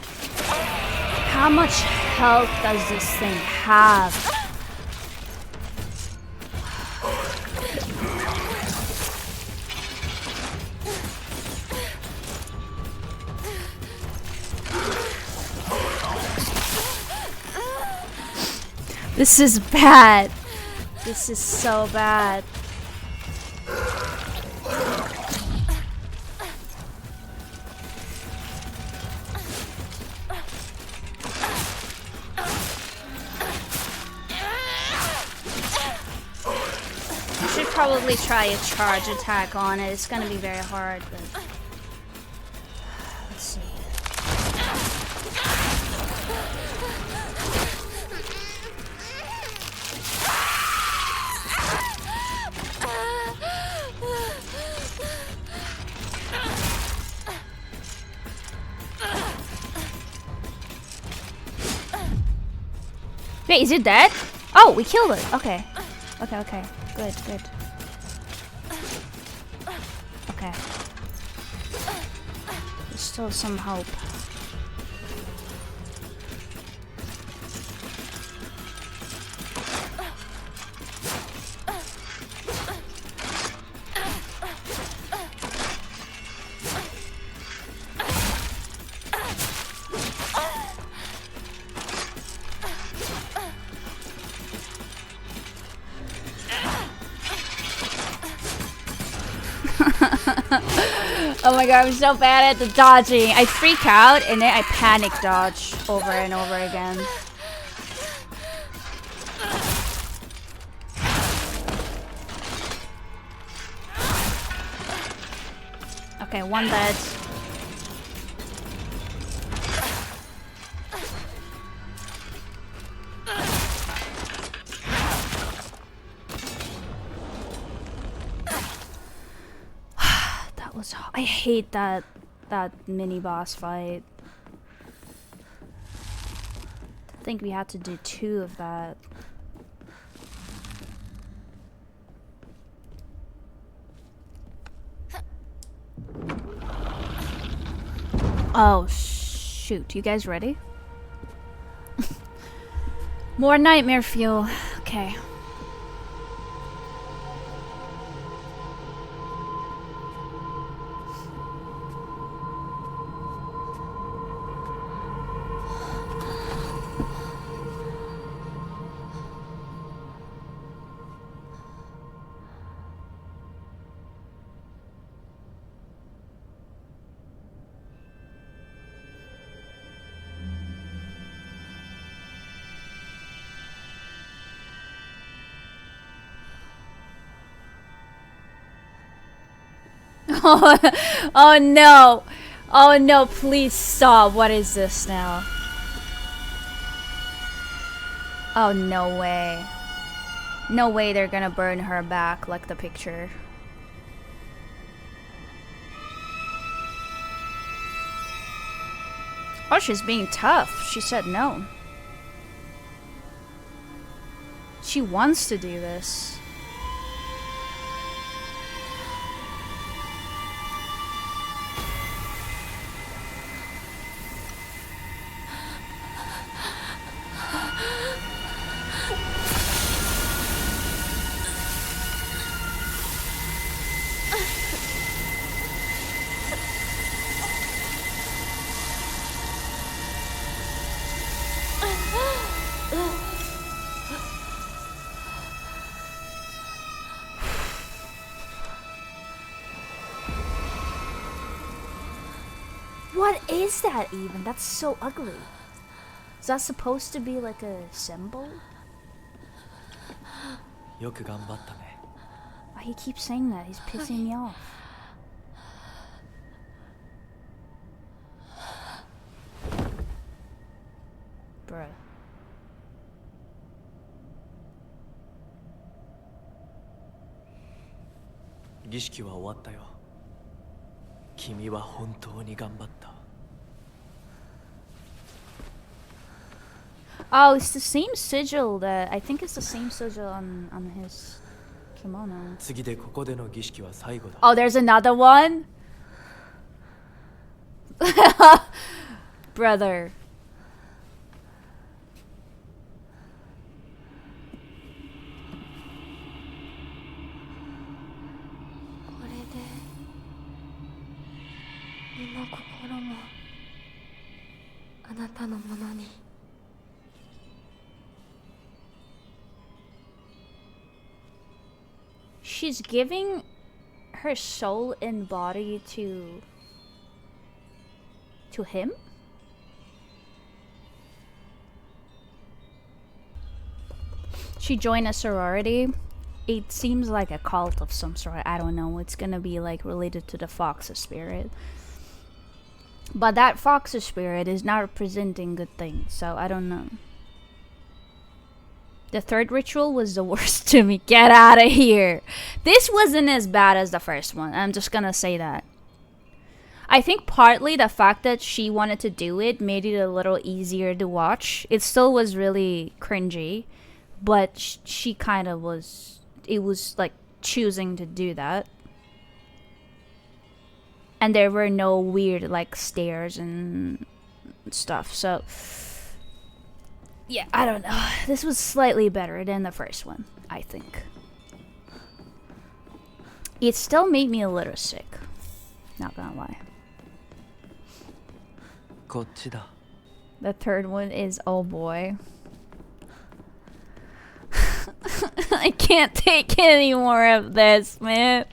How much health does this thing have? This is bad. This is so bad. I should probably try a charge attack on it. It's gonna be very hard, but let's see. Wait, is it dead? Oh, we killed it. Okay. Okay, okay. Good, good. Okay. There's still some hope. Oh my god, I'm so bad at the dodging. I freak out and then I panic dodge over and over again. Okay, one dead. That was. I hate that mini boss fight. I think we had to do 2 of that. Oh, shoot. You guys ready? More nightmare fuel. Okay. Oh no! Oh no, please stop. What is this now? Oh, no way. No way they're gonna burn her back like the picture. Oh, she's being tough. She said no. She wants to do this. What is that even? That's so ugly. Is that supposed to be like a symbol? よく頑張ったね。 Why he keeps saying that? He's pissing me off. Bruh. 儀式は終わったよ。君は本当に頑張った。 Oh, it's the same sigil that I think it's the same sigil on his kimono. 次でここでの儀式は最後だ。 Oh, there's another one? Brother. これで身も心もあなたのものに。 She's giving her soul and body to him? She joined a sorority. It seems like a cult of some sort. I don't know. It's gonna be like related to the fox spirit. But that fox spirit is not representing good things, so I don't know. The third ritual was the worst to me. Get out of here. This wasn't as bad as the first one. I'm just gonna say that. I think partly the fact that she wanted to do it made it a little easier to watch. It still was really cringy, but she kind of was... It was like choosing to do that. And there were no weird like stairs and stuff, so... Yeah, I don't know. This was slightly better than the first one, I think. It still made me a little sick. Not gonna lie. こっちだ。 The third one is oh boy. I can't take any more of this, man.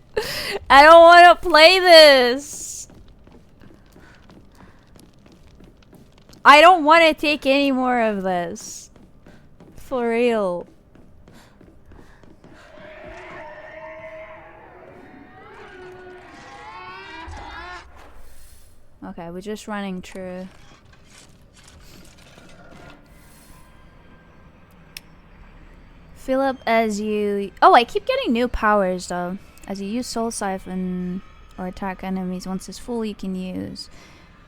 I don't want to play this. I don't want to take any more of this. For real. Okay, we're just running through. Fill up as you... Oh, I keep getting new powers though. As you use Soul Siphon or attack enemies once it's full, you can use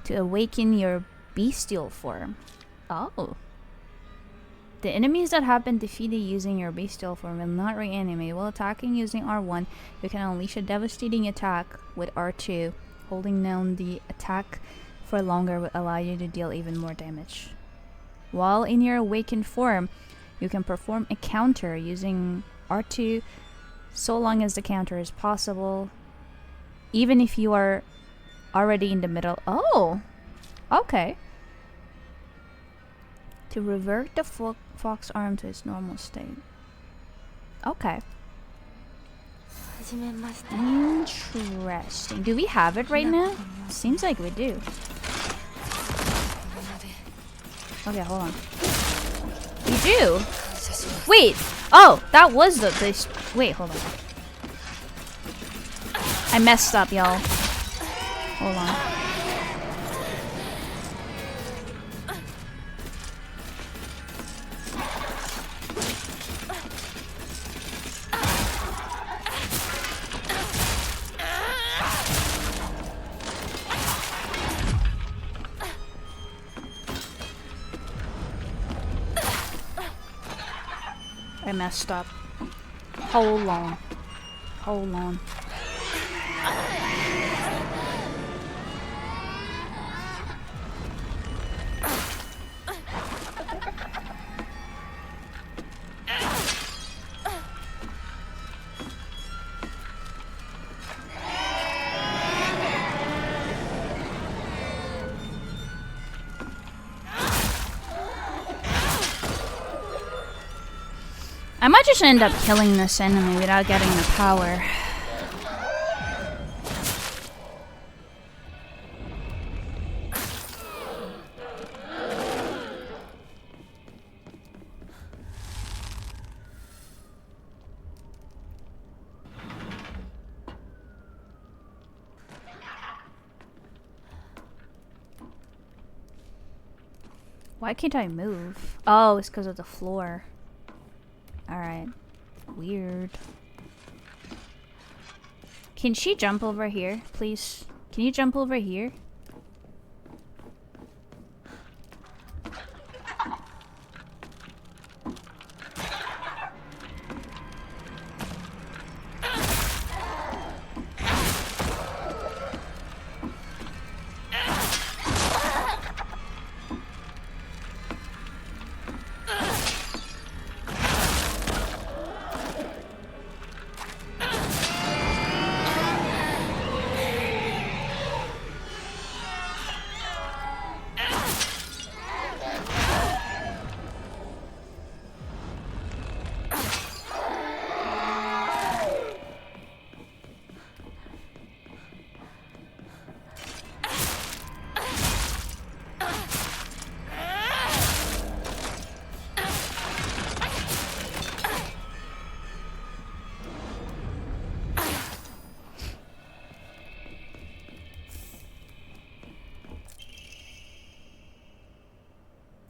to awaken your bestial form. Oh. The enemies that have been defeated using your bestial form will not reanimate. While attacking using R1, you can unleash a devastating attack with R2. Holding down the attack for longer will allow you to deal even more damage. While in your awakened form, you can perform a counter using R2 so long as the counter is possible. Even if you are already in the middle. Oh! Okay. To revert the fox arm to its normal state. Okay. Interesting. Do we have it right now? Seems like we do. Okay, hold on. We do? Wait! Oh! That was the... Wait, hold on. I messed up, y'all. Hold on. I messed up. Hold on. Hold on. I might just end up killing this enemy without getting the power. Why can't I move? Oh, it's because of the floor. Alright. Weird. Can she jump over here, please? Can you jump over here?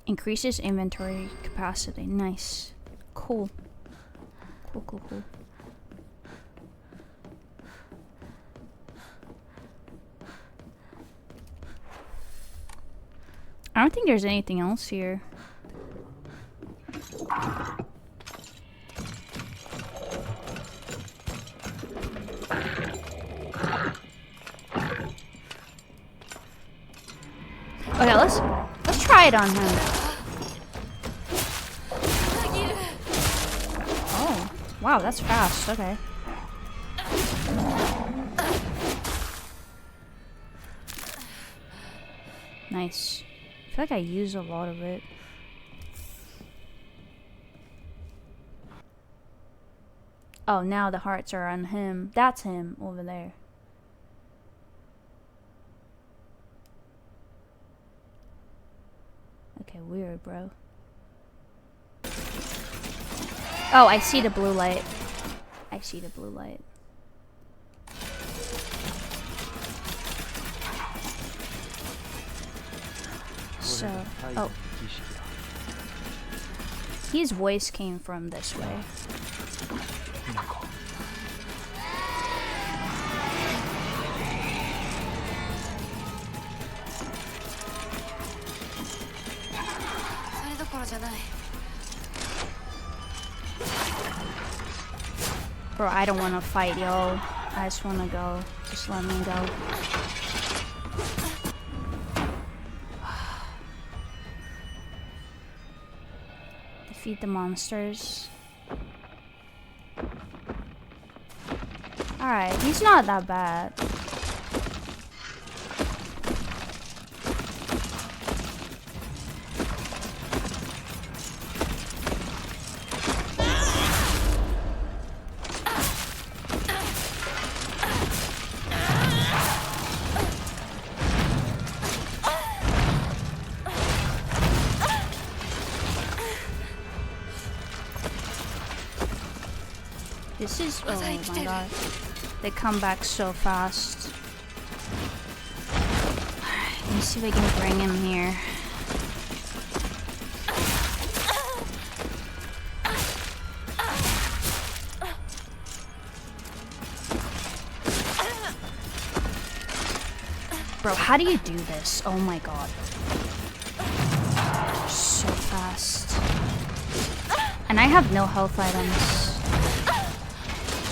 Increases inventory capacity. Nice. Cool. Cool, cool, cool. I don't think there's anything else here. Okay, let's try it on him. Oh, wow, that's fast. Okay. Nice. I feel like I use a lot of it. Oh, now the hearts are on him. That's him over there. Sorry, bro. Oh, I see the blue light. I see the blue light. So, oh. His voice came from this way. Bro, I don't want to fight, yo. I just want to go. Just let me go. Defeat the monsters. Alright, he's not that bad. This is, oh my god, they come back so fast. Let me see if I can bring him here. Bro, how do you do this? Oh my god. So fast. And I have no health items.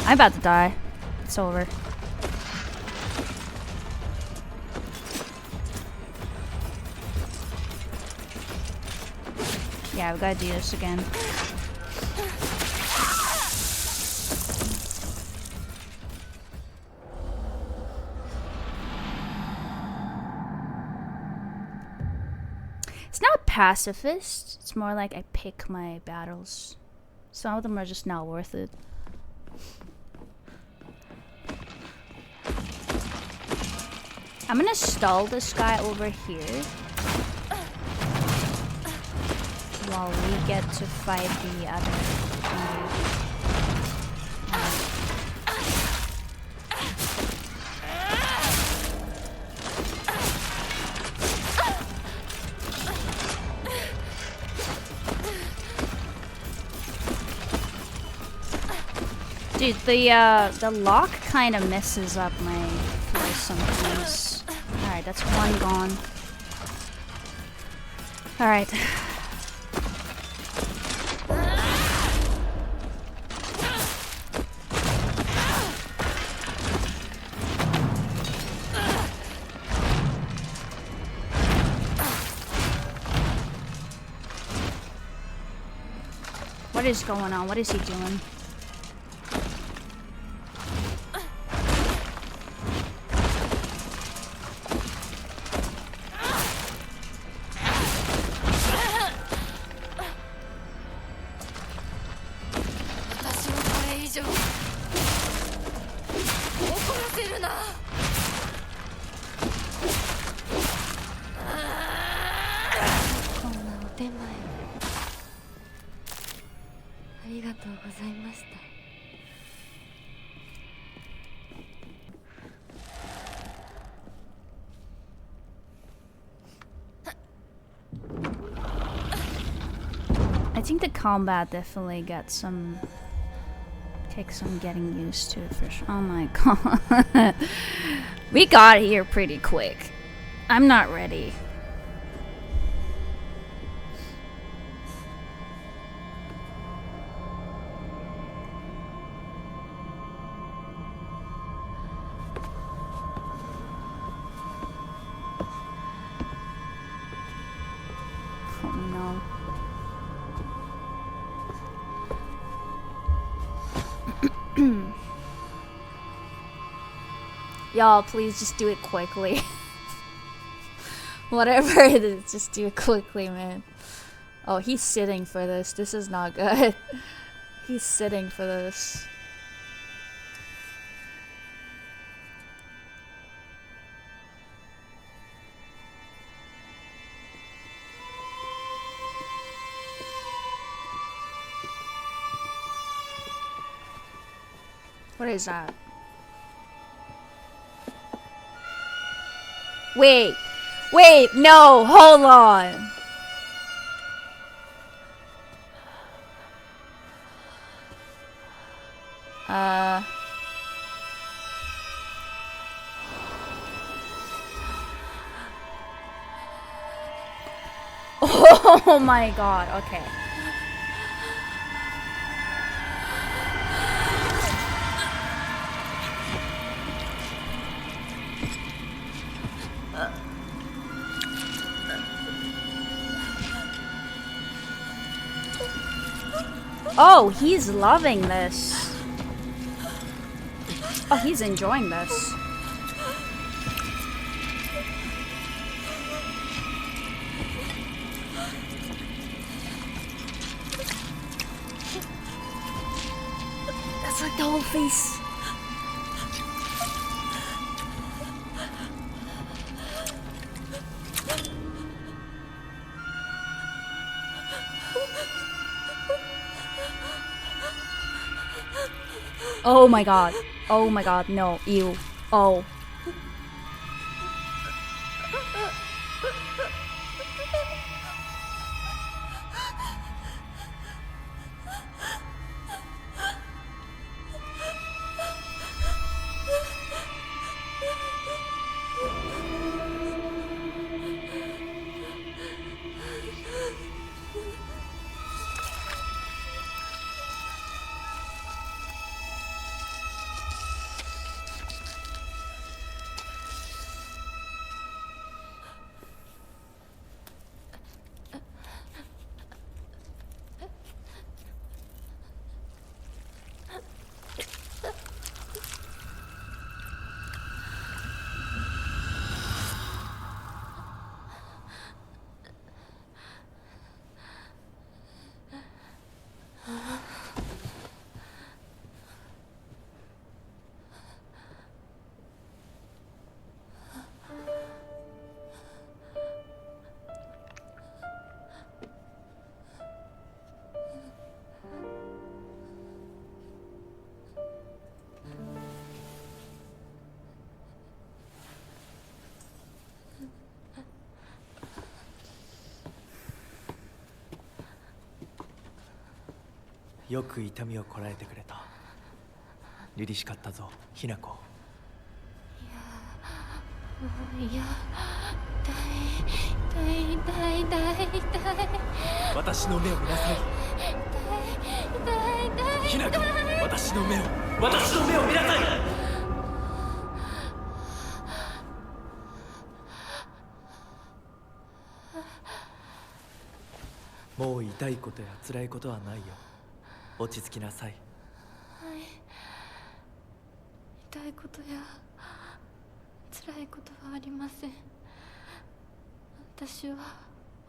I'm about to die. It's over. Yeah, we gotta do this again. It's not pacifist. It's more like I pick my battles. Some of them are just not worth it. I'm gonna stall this guy over here while we get to fight the other dude, the lock kind of messes up my flow sometimes. Alright, that's one gone. Alright. What is going on? What is he doing? I think the combat definitely takes some getting used to for sure. Oh my god. We got here pretty quick. I'm not ready. Y'all, please just do it quickly. Whatever it is, just do it quickly, man. Oh, he's sitting for this. This is not good. He's sitting for this. What is that? Wait. Wait, no, hold on. Oh my god, okay. Oh, he's loving this. Oh, he's enjoying this. That's like the whole face. Oh my god. Oh my god, no. Ew. Oh.よく痛みをこらえてくれた。凛々しかったぞ、ひな子。いや、痛い。私の目を見なさい。痛い。ひな子、私の目を見なさい。もう痛いことや辛いことはないよ。落ち着きなさい。痛いことや辛いことはありません。私は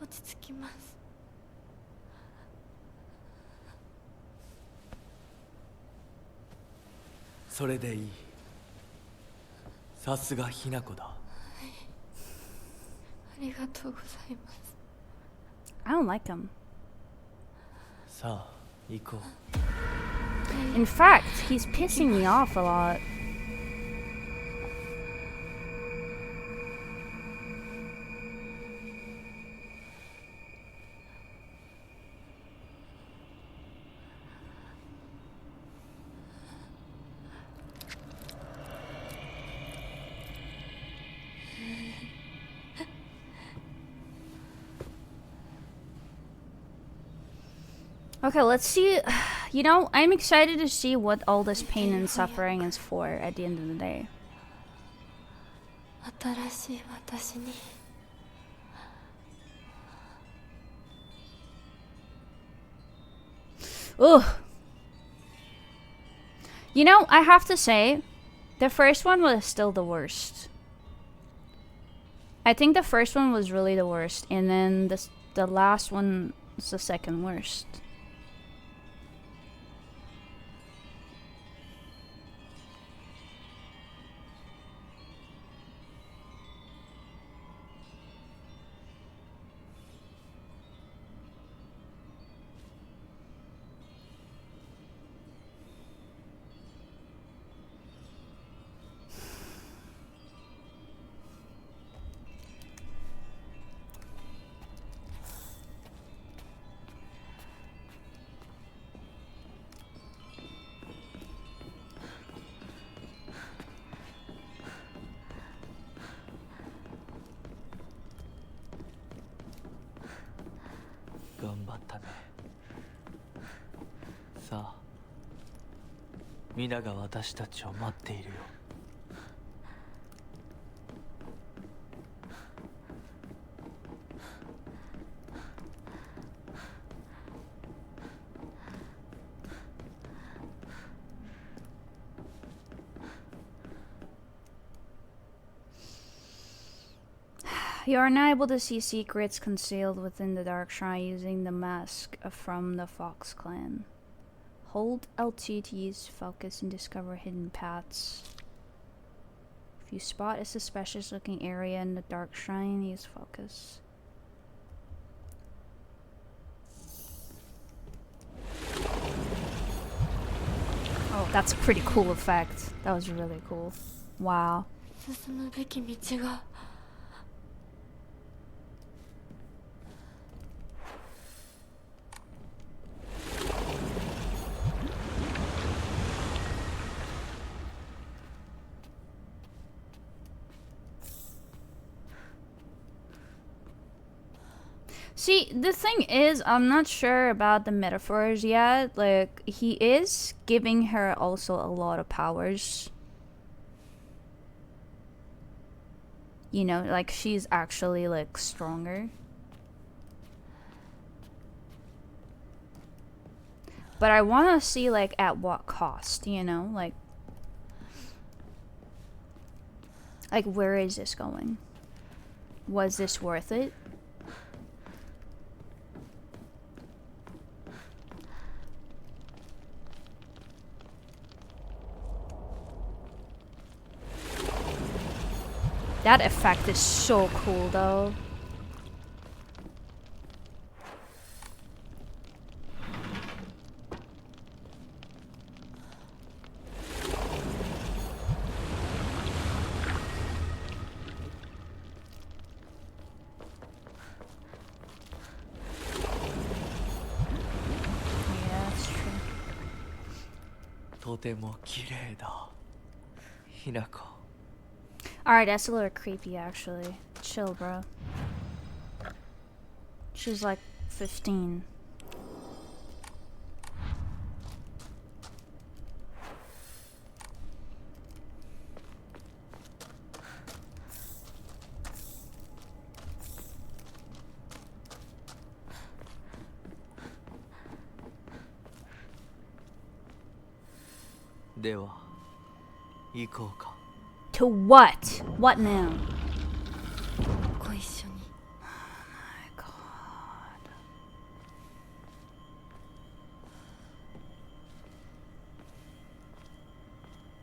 落ち着きます。それでいい。さすがひな子だ。ありがとうございます。I don't like him. さあ、行こう。In fact, he's pissing me off a lot. Okay, let's see. You know, I'm excited to see what all this pain and suffering is for at the end of the day. 新しい私に。Ugh. You know, I have to say, the first one was still the worst. I think the first one was really the worst, and then the last one was the second worst. さあ、皆が私たちを待っているよ。You are now able to see secrets concealed within the Dark Shrine using the mask from the Fox Clan. Hold LT to use focus and discover hidden paths. If you spot a suspicious looking area in the Dark Shrine, use focus. Oh, that's a pretty cool effect. That was really cool. Wow. 進むべき道が See, the thing is, I'm not sure about the metaphors yet. Like, he is giving her also a lot of powers. You know, like, she's actually, like, stronger. But I want to see, like, at what cost, you know? Like, where is this going? Was this worth it? That effect is so cool, though. Yeah, that's true. とても綺麗だ、ひなこ。 Alright, that's a little creepy, actually. Chill, bro. She's like 15. Dewa, 行こうか。 To what? What now? ご一緒に My god.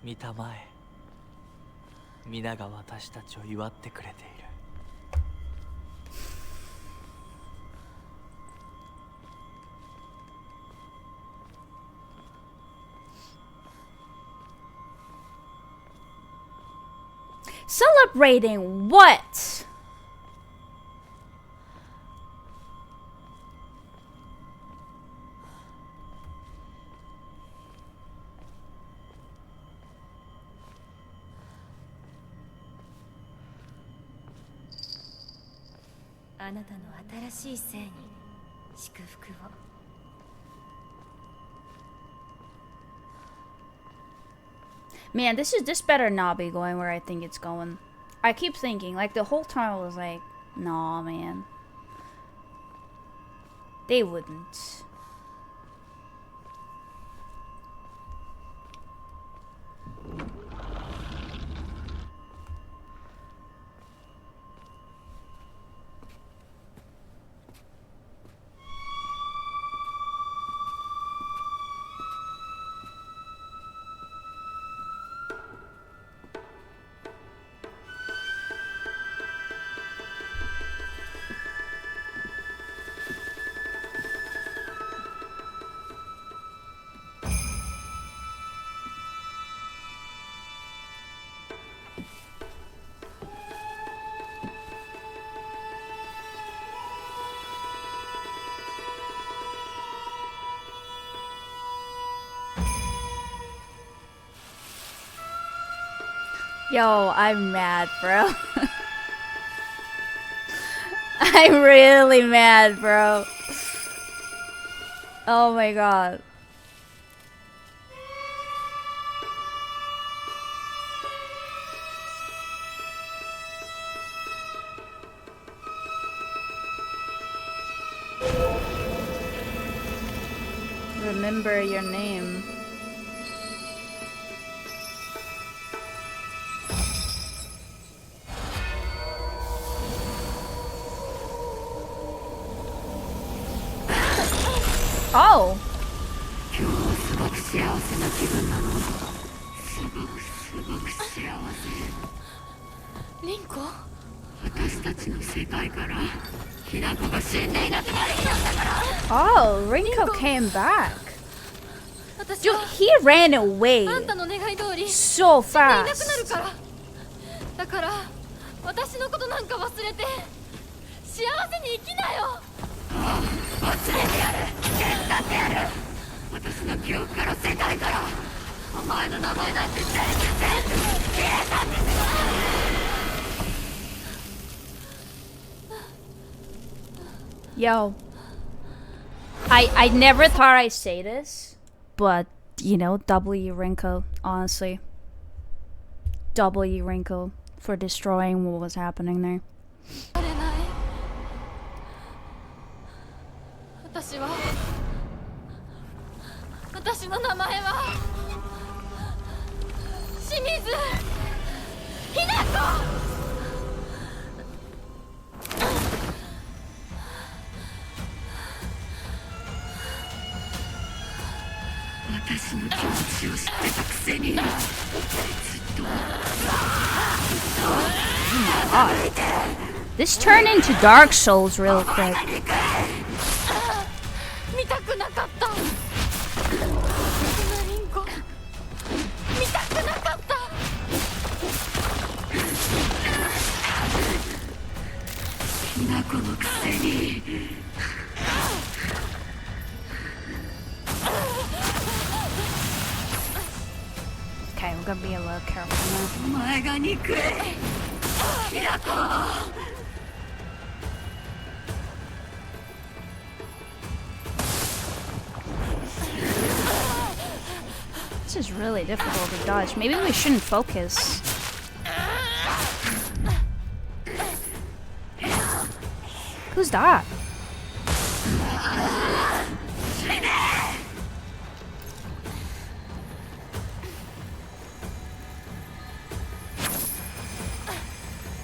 見たまえ、皆が私たちを祝ってくれている。 Celebrating what? Man, this better not be going where I think it's going. I keep thinking, like, the whole time I was like, nah, man. They wouldn't. Yo, I'm mad, bro. I'm really mad, bro. Oh my god. remember your name. Oh! 今日はすごく幸せな気分なの。すごく幸せ。リンコ？私たちの世界からひなこが死んでいなくなる日なんだから。Oh, Rinko came back. 私 Dude, は he ran away あんたの願い通り so 死んでいなくなる fast. から。だから私のことなんか忘れて幸せに生きなよ。忘れてやる。手伝ってやる。私の記憶から世界からお前の名前なんて全部消えたんですよ。Yo. I never thought I'd say this, but you know, W Rinko, honestly. W Rinko for destroying what was happening there. あれない。私の名前は清水ひな子。私の気持ちを知ってたくせにずっと This turned into Dark Souls real quick. 見たくなかった。リンコ見たくなかった。ひなこのくせに。Okay, we're gonna be a little careful now. お前が憎いひなこ。This is really difficult to dodge. Maybe we shouldn't focus. Who's that?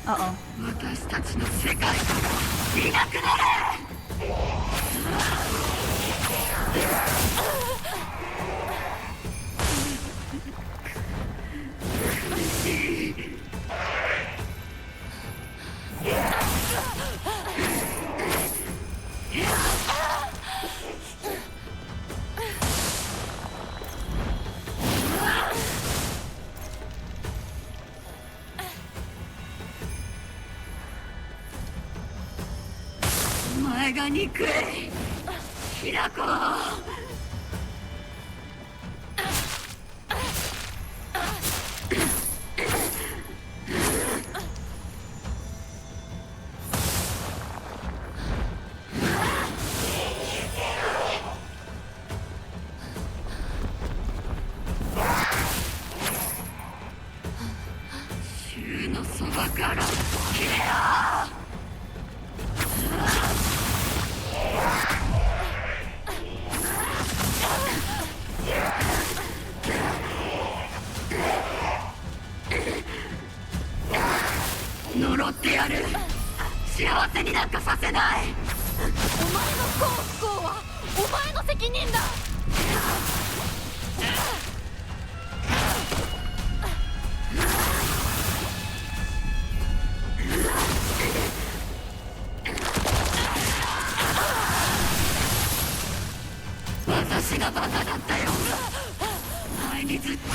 Uh-oh. 私たちの世界からいなくなれ。お前が憎いひなこ。衆のそばから消えろ。呪ってやる。幸せになんかさせない。お前の幸不幸はお前の責任だ。私がバカだったよ。前にずっと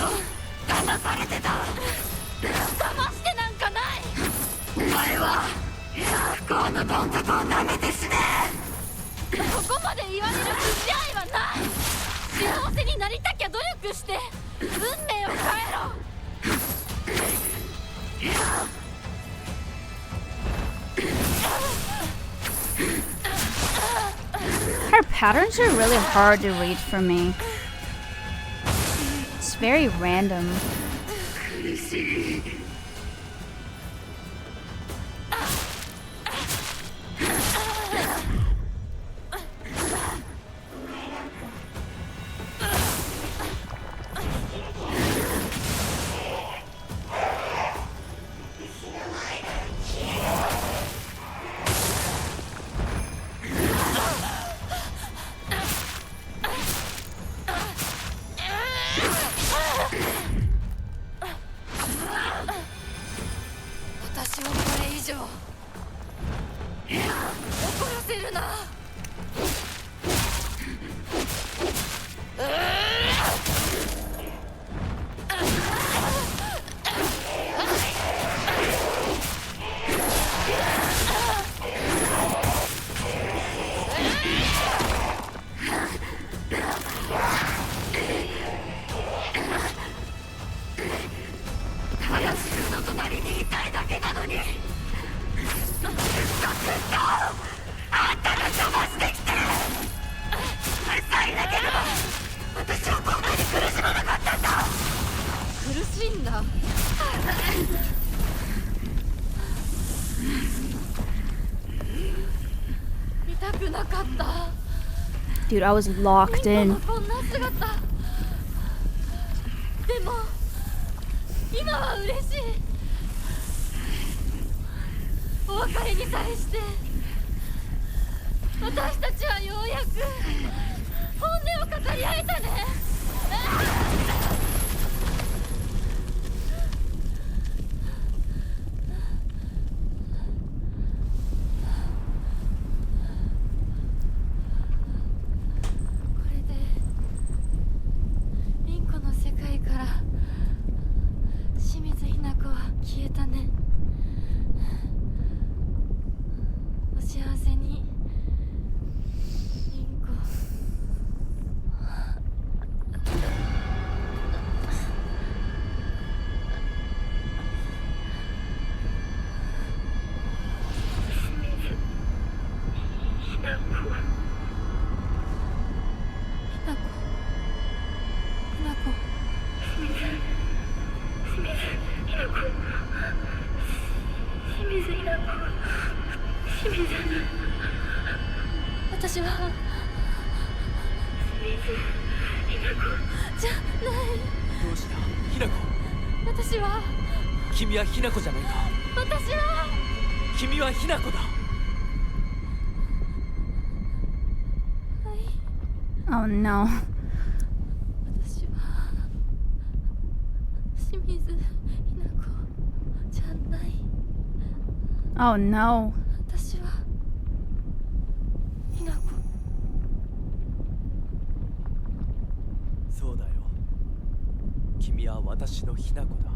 騙されてた。騙してなんかない。お前は不幸のどん底を舐めて死ね。ここまで言われる筋合いはない。幸せになりたきゃ努力して運命を変えろ。Her patterns are really hard to read for me. It's very random. 苦しい。Dude, I was locked リン in. コのこんな姿でも今は嬉しい。お別れに際して私たちはようやく本音を語り合えたね。これでリンコの世界から清水ひな子は消えたね。お幸せにリンコ。ひなこひなこ。私はじゃない。どうしたひなこ。私は君はひなこじゃないか。私は君はひなこだ。はい。 Oh no. 私は清水ひな子じゃない。 Oh no. 私はひな子。そうだよ。君は私のひなこだ。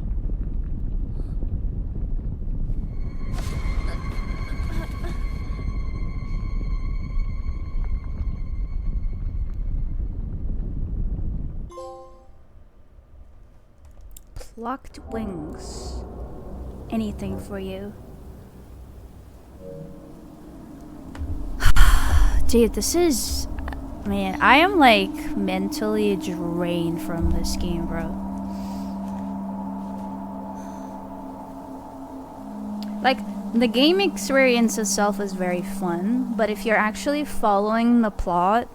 Plucked wings. Anything for you. Dude, this is... Man, I am like mentally drained from this game, bro. Like, the game experience itself is very fun, but if you're actually following the plot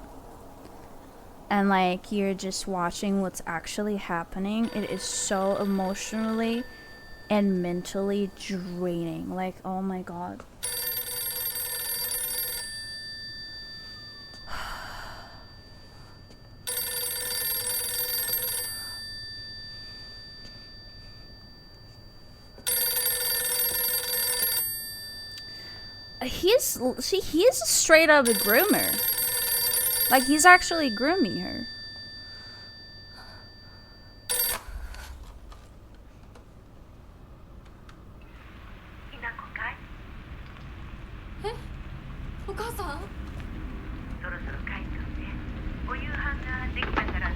and like you're just watching what's actually happening, it is so emotionally and mentally draining. Like, oh my god. He's straight up a groomer. Like, he's actually grooming her. お母さん。そろそろ帰っておいで。お夕飯ができたから。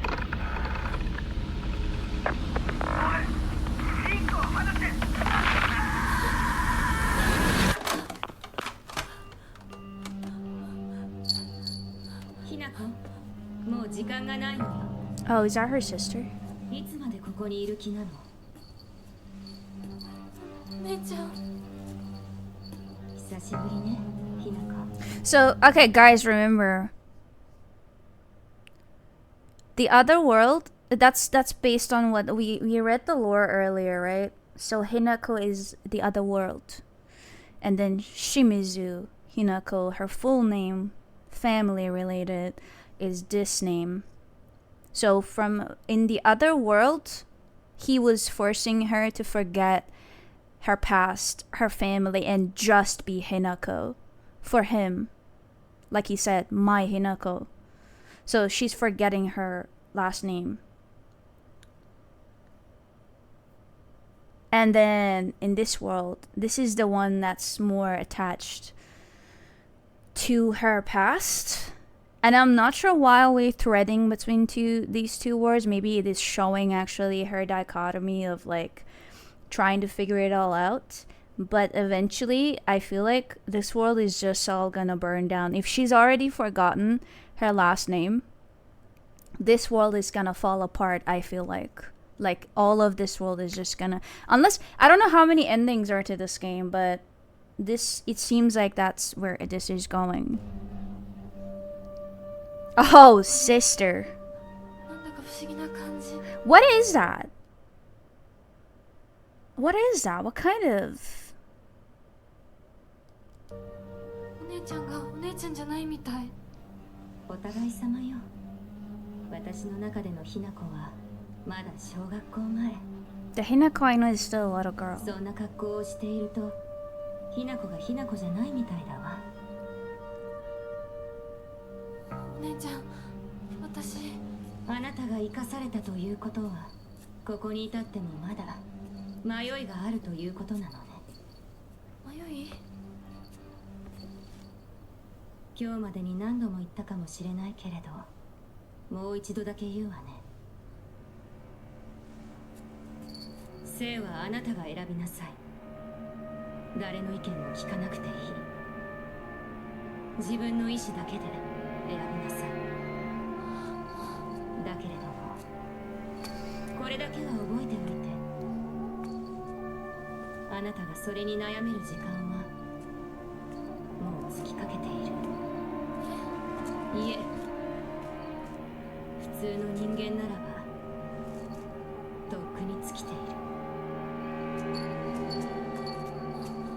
おい、リンコを離せ。ひなこ、もう時間がないのよ。 Oh, is that her sister? いつまでここにいる気なの？姉ちゃん。久しぶりね、ひなこ。 So, okay, guys, remember the other world. That's based on what we read the lore earlier, right? So Hinako is the other world, and then Shimizu Hinako, her full name, family related, is this name. So from in the other world, he was forcing her to forget her past, her family, and just be Hinako for him. Like he said, my Hinako. So she's forgetting her last name. And then in this world, this is the one that's more attached to her past. And I'm not sure why we're threading between these two words. Maybe it is showing actually her dichotomy of like trying to figure it all out. But eventually, I feel like this world is just all gonna burn down. If she's already forgotten her last name, this world is gonna fall apart, I feel like. Like, all of this world is just gonna... Unless... I don't know how many endings are to this game, but... It seems like that's where this is going. Oh, sister. なんだか不思議な感じ。 What is that? What is that? What kind of... お姉ちゃんがお姉ちゃんじゃないみたい。お互い様よ。私の中でのひな子はまだ小学校前。 The Hinako I know is still a little girl. そんな格好をしているとひな子がひな子じゃないみたいだわ。お姉ちゃん、私。あなたが生かされたということはここに至ってもまだ迷いがあるということなのね。迷い？今日までに何度も言ったかもしれないけれど、もう一度だけ言うわね。生はあなたが選びなさい。誰の意見も聞かなくていい。自分の意志だけで選びなさい。だけれどもこれだけは覚えておいて、あなたがそれに悩める時間はもう尽きかけている。いえ、普通の人間ならばとっくに尽きている。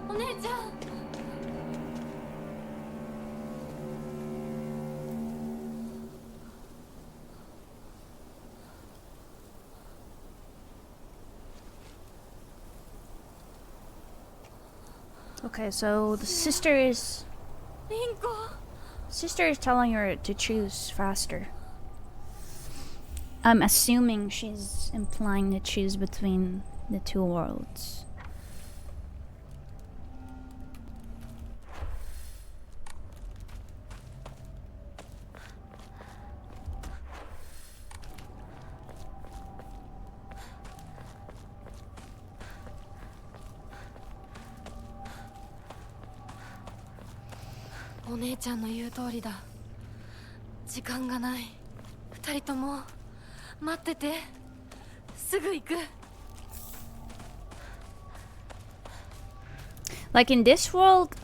お姉ちゃん。 Okay, so the sister is... リンコ。 Sister is telling her to choose faster. I'm assuming she's implying to choose between the two worlds.お姉ちゃんの言う通りだ。時間がない。二人とも待ってて。すぐ行く。 Like in this world,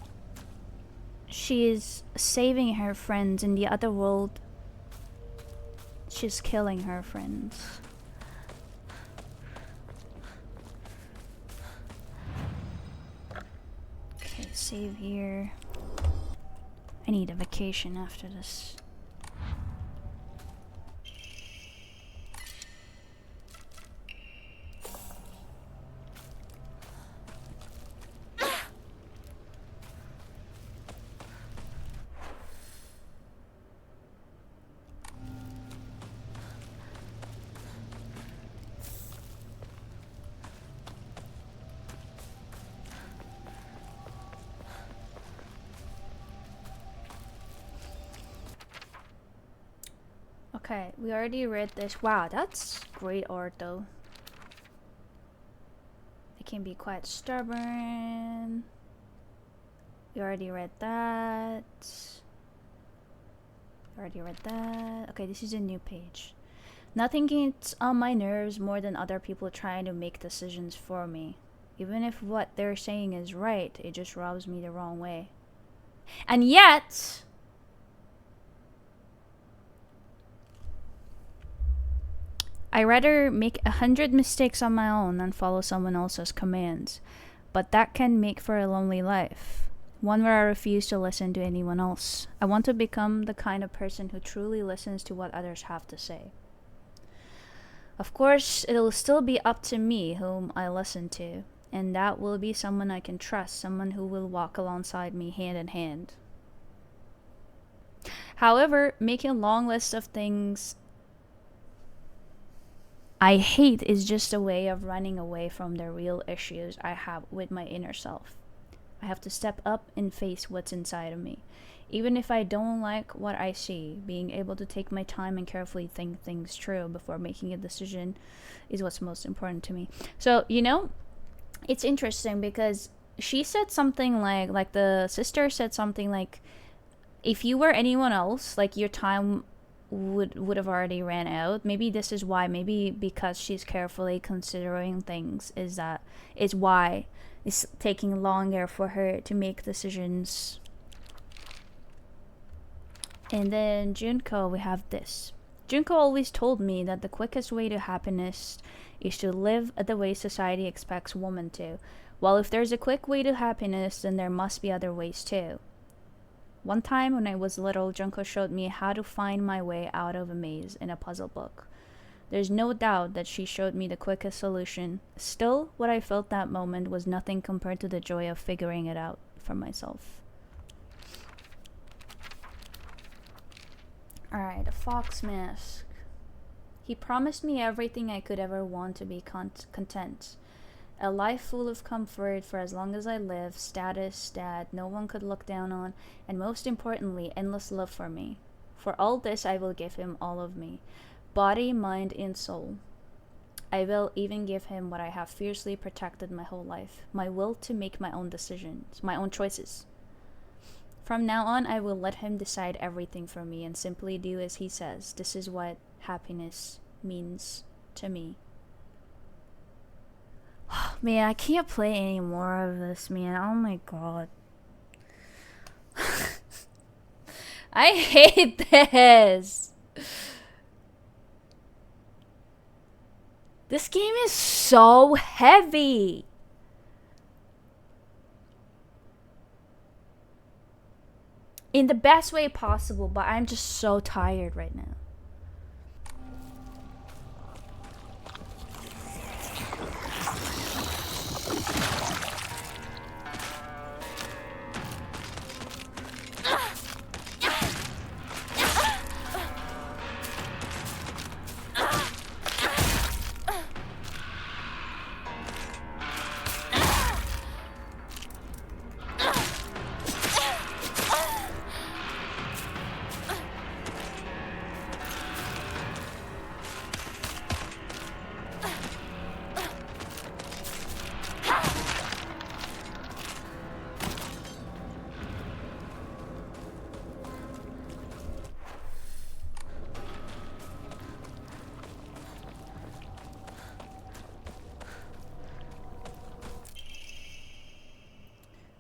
she is saving her friends. In the other world, she's killing her friends. Okay, save here. I need a vacation after this. Okay, we already read this. Wow, that's great art though. They can be quite stubborn. We already read that. Already read that. Okay, this is a new page. Nothing gets on my nerves more than other people trying to make decisions for me. Even if what they're saying is right, it just rubs me the wrong way. And yet, I rather make 100 mistakes on my own than follow someone else's commands. But that can make for a lonely life. One where I refuse to listen to anyone else. I want to become the kind of person who truly listens to what others have to say. Of course, it'll still be up to me whom I listen to. And that will be someone I can trust. Someone who will walk alongside me hand in hand. However, making a long list of things I hate is just a way of running away from the real issues I have with my inner self. I have to step up and face what's inside of me. Even if I don't like what I see, being able to take my time and carefully think things through before making a decision is what's most important to me. So, you know, it's interesting because she said something like the sister said something like, if you were anyone else, like your time would have already ran out. Maybe this is why, maybe because she's carefully considering things, is why it's taking longer for her to make decisions. And then Junko, we have this. Junko always told me that the quickest way to happiness is to live the way society expects women to. Well, if there's a quick way to happiness, then there must be other ways too. One time when I was little, Junko showed me how to find my way out of a maze in a puzzle book. There's no doubt that she showed me the quickest solution. Still, what I felt that moment was nothing compared to the joy of figuring it out for myself. Alright, a fox mask. He promised me everything I could ever want to be content. A life full of comfort for as long as I live, status that no one could look down on, and most importantly, endless love for me. For all this, I will give him all of me. Body, mind, and soul. I will even give him what I have fiercely protected my whole life. My will to make my own decisions, my own choices. From now on, I will let him decide everything for me and simply do as he says. This is what happiness means to me. Man, I can't play any more of this, man. Oh my god. I hate this. This game is so heavy. In the best way possible, but I'm just so tired right now.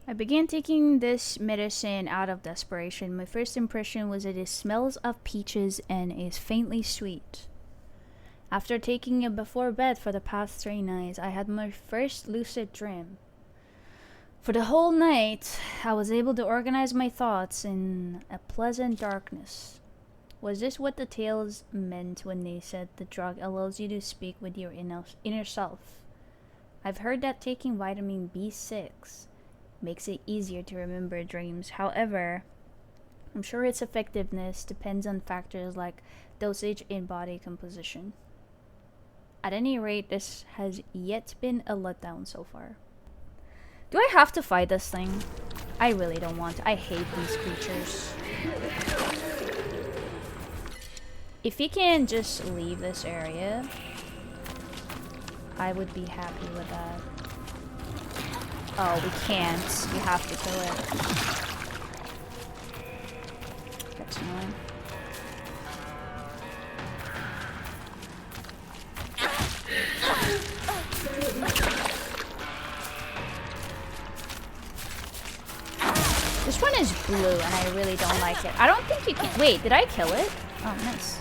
I began taking this medicine out of desperation. My first impression was that it smells of peaches and is faintly sweet. After taking it before bed for the past 3 nights, I had my first lucid dream. For the whole night, I was able to organize my thoughts in a pleasant darkness. Was this what the tales meant when they said the drug allows you to speak with your inner self? I've heard that taking vitamin B6 makes it easier to remember dreams. However, I'm sure its effectiveness depends on factors like dosage and body composition. At any rate, this has yet been a letdown so far. Do I have to fight this thing? I really don't want to. I hate these creatures. If he can just leave this area, I would be happy with that. Oh, we can't. We have to kill it. That's annoying. This one is blue and I really don't like it. I don't think you can. Wait, did I kill it? Oh, nice.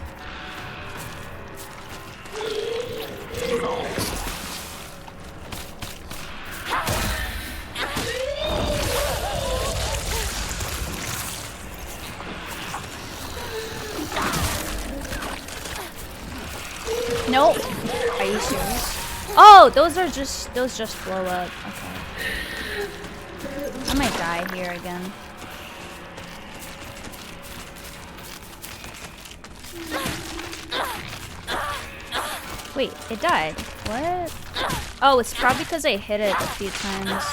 Nope. Are you serious? Oh, those just blow up. Okay. I might die here again. Wait, it died. What? Oh, it's probably because I hit it a few times.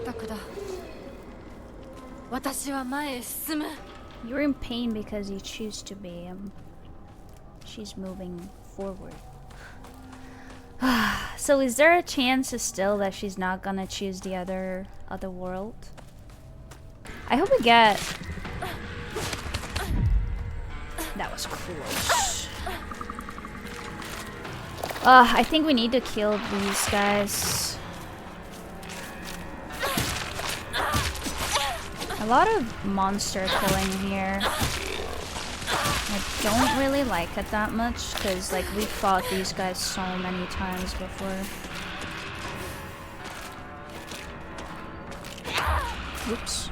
択だ。私は前へ進む。 You're in pain because you choose to be. She's moving forward. So is there a chance still that she's not gonna choose the other world? I hope we get... That was close. I think we need to kill these guys. A lot of monster killing here. I don't really like it that much because like we fought these guys so many times before. Oops.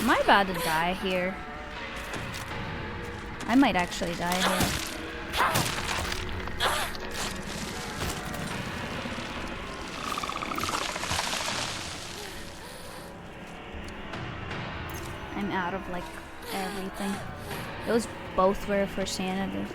Am I about to die here? I might actually die here. I'm out of like everything. Those both were for sanity.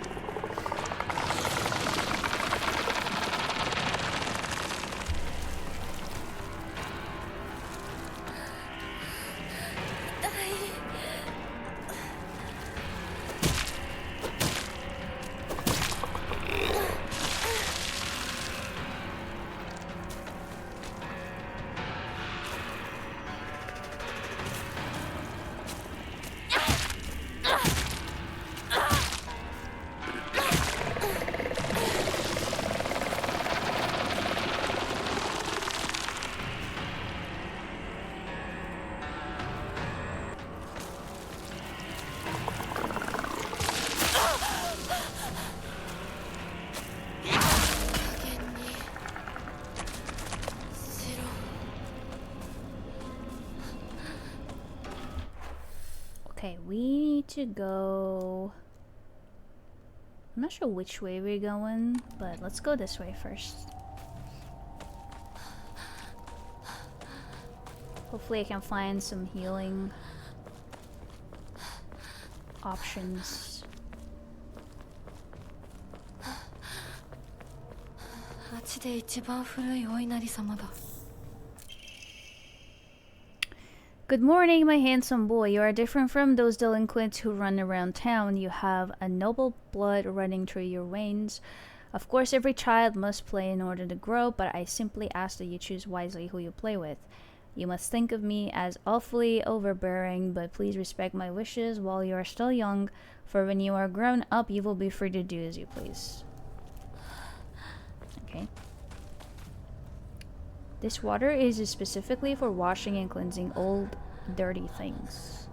Okay, we need to go... I'm not sure which way we're going, but let's go this way first. Hopefully I can find some healing options. 町で一番古いお稲荷様だ。 Good morning, my handsome boy. You are different from those delinquents who run around town. You have a noble blood running through your veins. Of course, every child must play in order to grow, but I simply ask that you choose wisely who you play with. You must think of me as awfully overbearing, but please respect my wishes while you are still young, for when you are grown up, you will be free to do as you please. Okay. This water is specifically for washing and cleansing old, dirty things.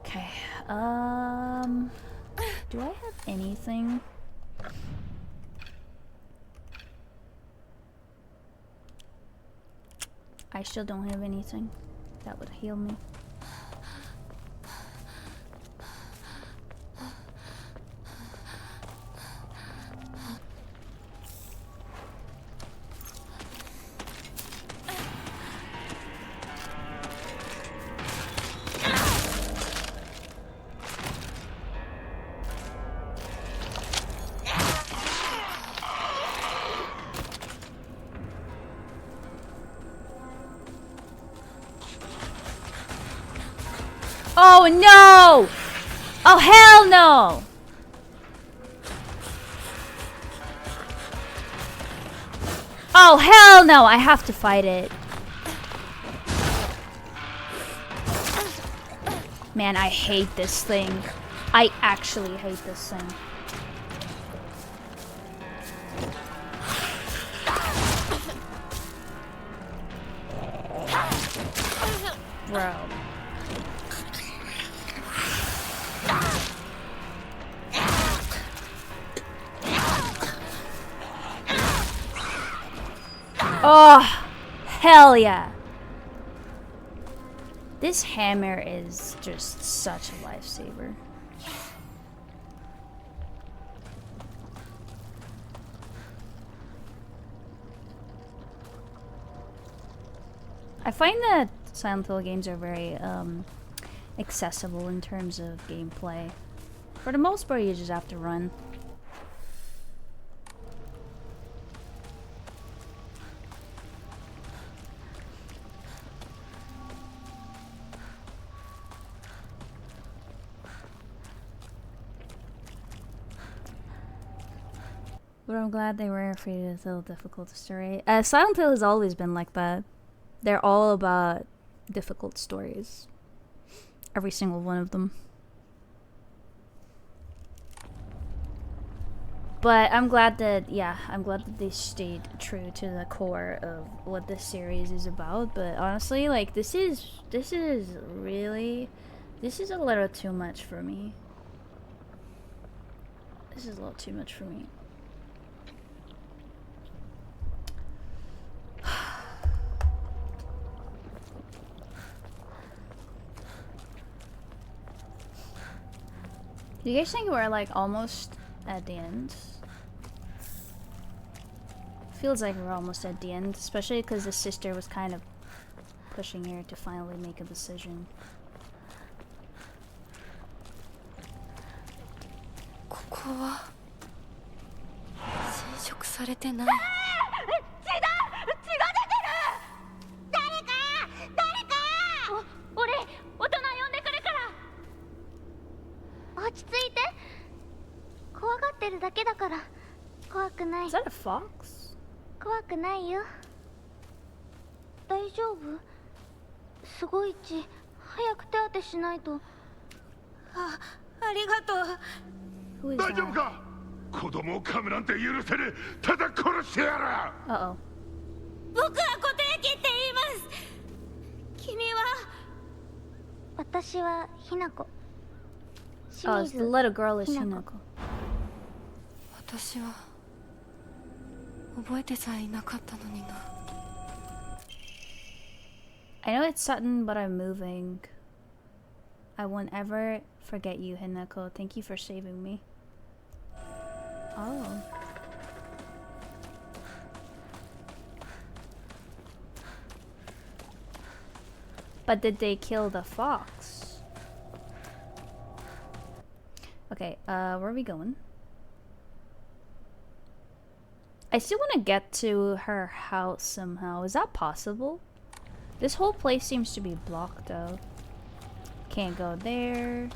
Okay, do I have anything? I still don't have anything that would heal me. Oh no! Oh hell no! Oh hell no! I have to fight it. Man, I hate this thing. I actually hate this thing. Bro. Oh, hell yeah. This hammer is just such a lifesaver. I find that Silent Hill games are very accessible in terms of gameplay. For the most part, you just have to run. But I'm glad they were afraid of the difficult story. Silent Hill has always been like that. They're all about difficult stories. Every single one of them. But I'm glad that, yeah, I'm glad that they stayed true to the core of what this series is about. But honestly, like, this is a little too much for me. This is a little too much for me. Do you guys think we're like almost at the end? Feels like we're almost at the end, especially because the sister was kind of pushing her to finally make a decision. ここは侵食されてない。Is that a fox? 怖くないよ。大丈夫？すごい血。早く手当てしないと。ありがとう。Who is 大丈夫 that? か？子供を噛むなんて許せねえ。ただ殺してやる。 Uh-oh. 僕は固定機って言います。君は？私はひなこ。 Oh, the little girl is Hinako. 私は覚えてさえいなかったのにな。 I know it's sudden, but I'm moving. I won't ever forget you, Hinako. Thank you for saving me. Oh. But did they kill the fox? Okay, where are we going? I still want to get to her house somehow. Is that possible? This whole place seems to be blocked though. Can't go there.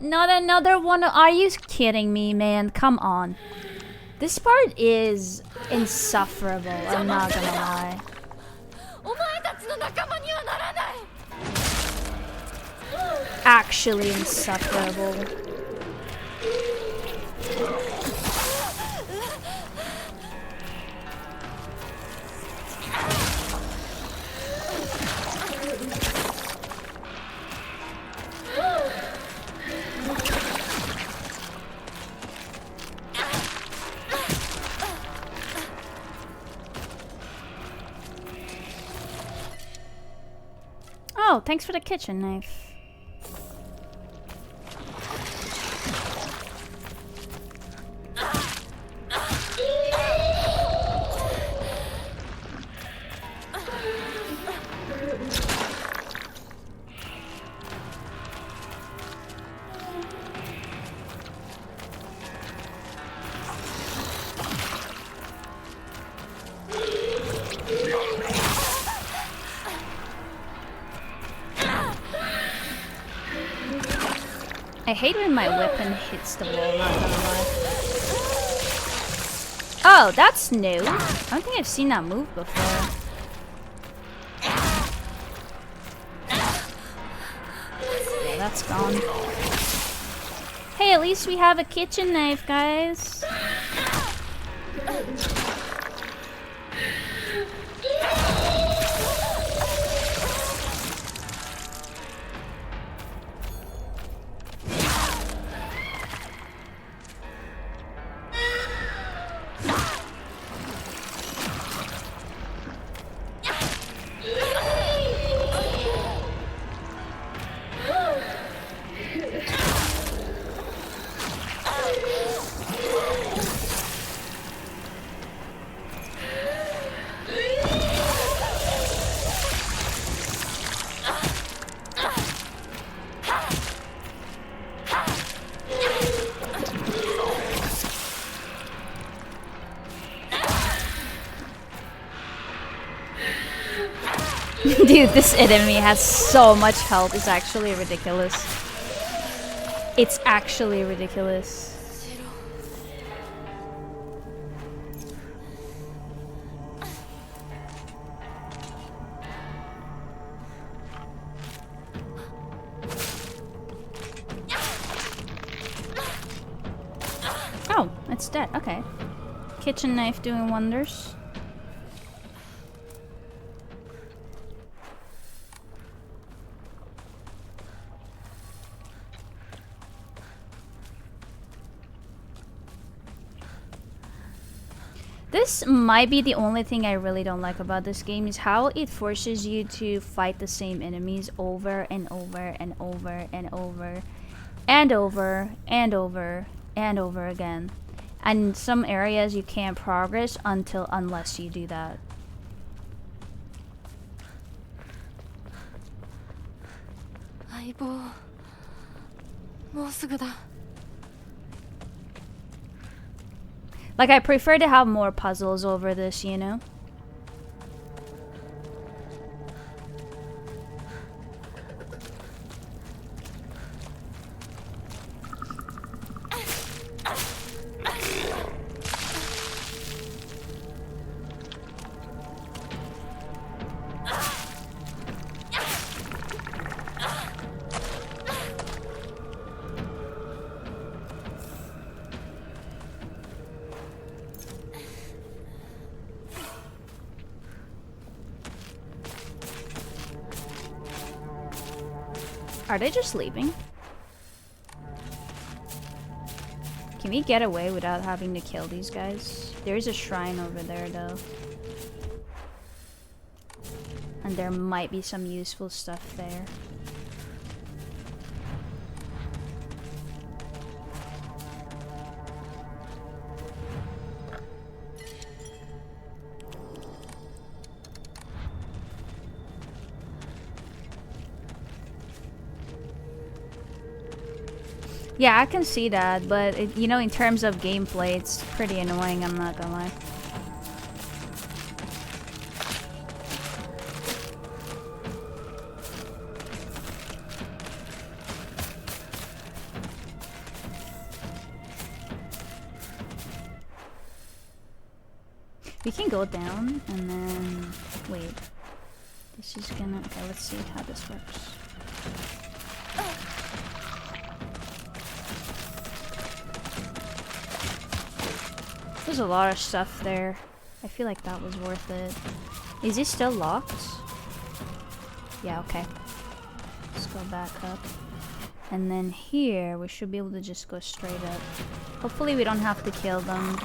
Not another one. Are you kidding me, man? Come on. This part is insufferable. I'm not gonna lie. お前たちの仲間にはならない。 Actually insufferable. Oh, thanks for the kitchen knife. I hate when my weapon hits the wall, not gonna lie. Oh, that's new. I don't think I've seen that move before. Yeah, that's gone. Hey, at least we have a kitchen knife, guys. Dude, this enemy has so much health. It's actually ridiculous. It's actually ridiculous. Oh, it's dead. Okay. Kitchen knife doing wonders. This might be the only thing I really don't like about this game, is how it forces you to fight the same enemies over and over and over and over and over and over and over again. And some areas you can't progress unless you do that. Like, I prefer to have more puzzles over this, you know? Are they just leaving? Can we get away without having to kill these guys? There's a shrine over there though. And there might be some useful stuff there. Yeah, I can see that, but it, you know, in terms of gameplay, it's pretty annoying, I'm not gonna lie. We can go down and then wait. This is gonna, okay, let's see how this works. There's a lot of stuff there. I feel like that was worth it. Is this still locked? Yeah, okay. Let's go back up. And then here, we should be able to just go straight up. Hopefully we don't have to kill them.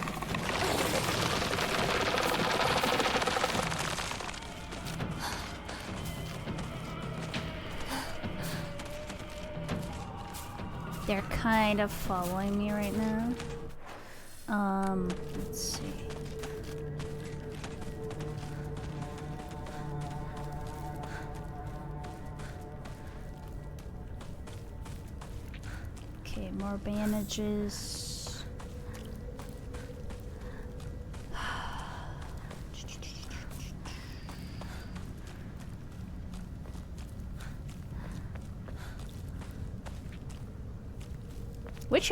They're kind of following me right now. Let's see. Okay, more bandages.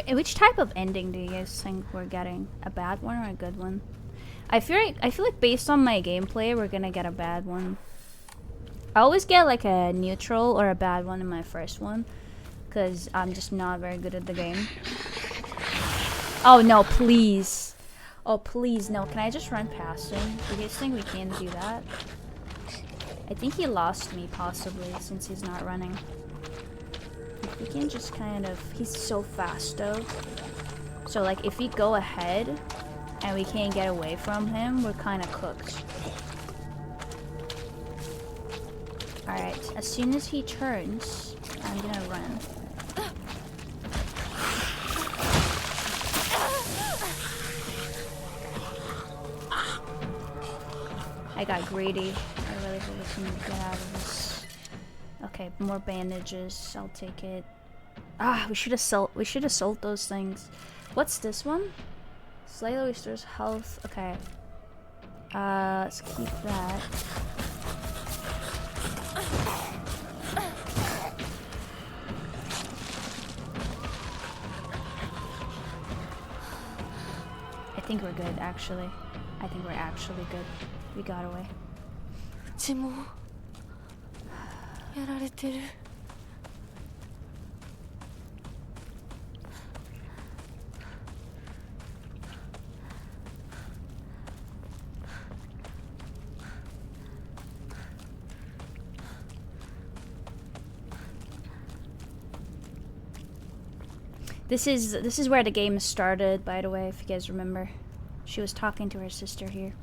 Which type of ending do you guys think we're getting? A bad one or a good one? I feel like based on my gameplay, we're gonna get a bad one. I always get like a neutral or a bad one in my first one, because I'm just not very good at the game. Oh no, please. Oh please, no. Can I just run past him? Do you guys think we can do that? I think he lost me possibly since he's not running. We can just kind of, he's so fast though. So like if we go ahead and we can't get away from him, we're kind of cooked. Alright, as soon as he turns, I'm gonna run. I got greedy. I really hope we can get out of this. Okay, more bandages. I'll take it. Ah, we should have sold those things. What's this one? Slightly restores health. Okay. Let's keep that. think we're good, actually. I think we're actually good. We got away. うちもやられてる。This is where the game started, by the way, if you guys remember. She was talking to her sister here.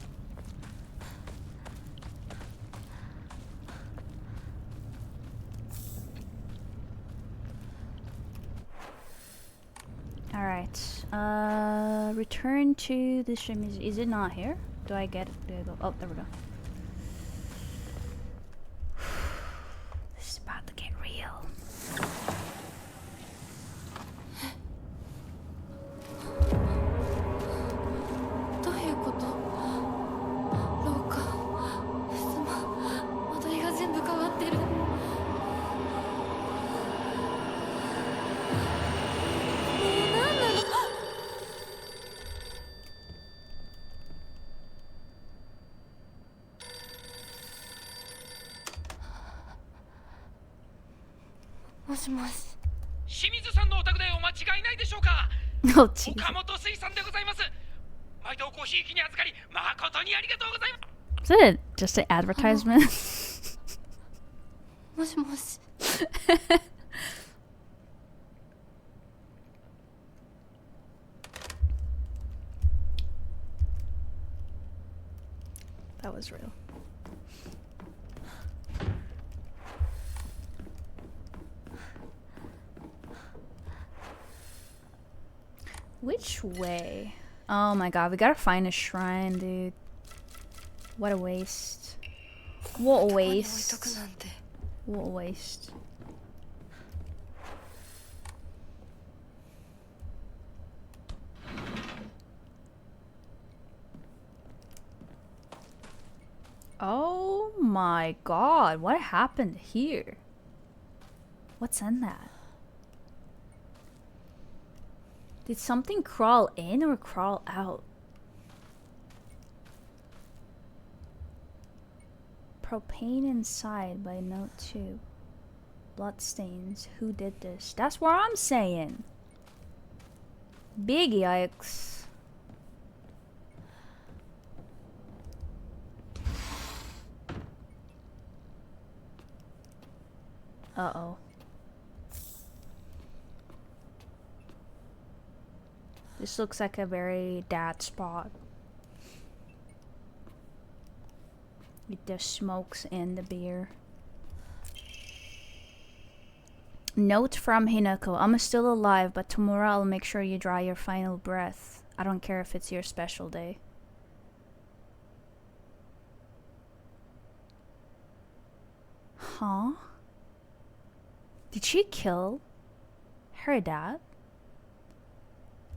Alright. Return to the stream. Is it not here? Do I get it? Do I go? Oh, there we go. This is about to get real. どういうこと？廊下、襖、間取りが全部変わってる。もう何なの？もしもし。清水さんのお宅でお間違いないでしょうか。 Oh, jeez. 岡本水産でございます。毎度コーヒー機に預かり誠にありがとうございます。 Is it just an advertisement? もしもし。 That was real. Which way? Oh my god, we gotta find a shrine, dude. What a waste. What a waste. What a waste. Oh my god, what happened here? What's in that? Did something crawl in or crawl out? Propane inside by note 2. Bloodstains. Who did this? That's what I'm saying. Big yikes. Uh-oh. This looks like a very dad spot. With the smokes and the beer. Note from Hinako. I'm still alive, but tomorrow I'll make sure you draw your final breath. I don't care if it's your special day. Huh? Did she kill her dad?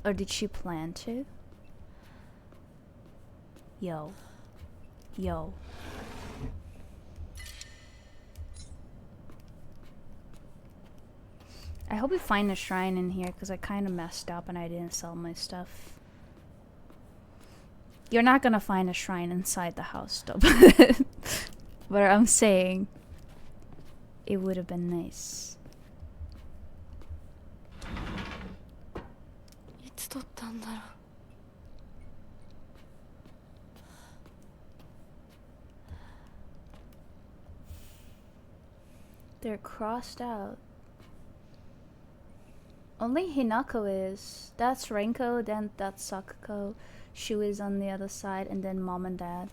Or did she plan to? Yo. Yo. I hope we find a shrine in here because I kind of messed up and I didn't sell my stuff. You're not gonna find a shrine inside the house though. But I'm saying it would have been nice. いつ撮ったんだろう。 They're crossed out. Only Hinako is. That's Renko, then that's Sakuko. Shu is on the other side, and then mom and dad.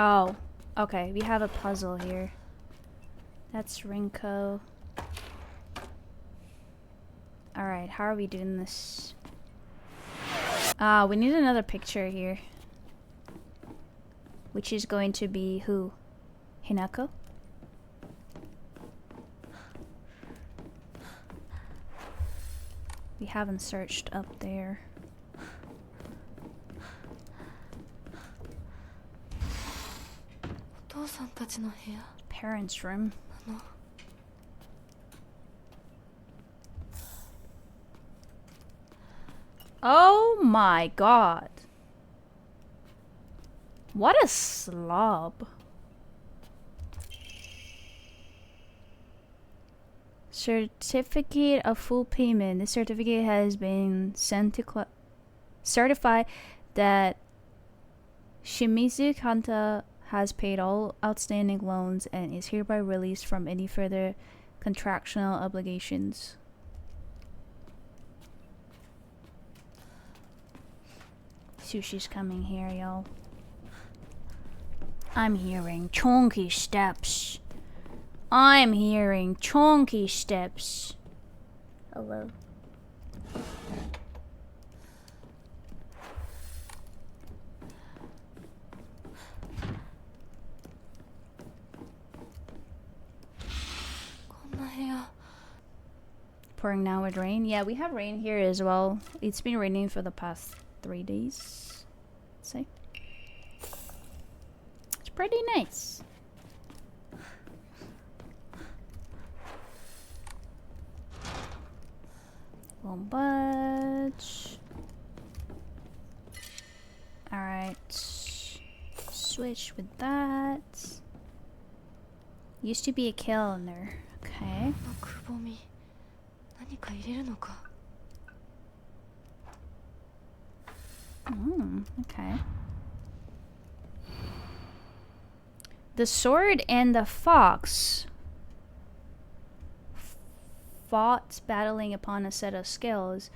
Oh, okay. We have a puzzle here. That's Rinko. Alright, how are we doing this? We need another picture here. Which is going to be who? Hinako? We haven't searched up there. 父さんたちの部屋 Parents' room. Oh my god. What a slob. Certificate of full payment. This certificate has been sent to certify that Shimizu Kanta has paid all outstanding loans and is hereby released from any further contractual obligations. Sushi's coming here, y'all. I'm hearing chonky steps. I'm hearing chonky steps. Hello. Pouring now with rain. Yeah, we have rain here as well. It's been raining for the past 3 days. Let's say. It's pretty nice. Won't budge. Alright. Switch with that. Used to be a kill in there. Okay. Okay. The sword and the fox fought, battling upon a set of scales.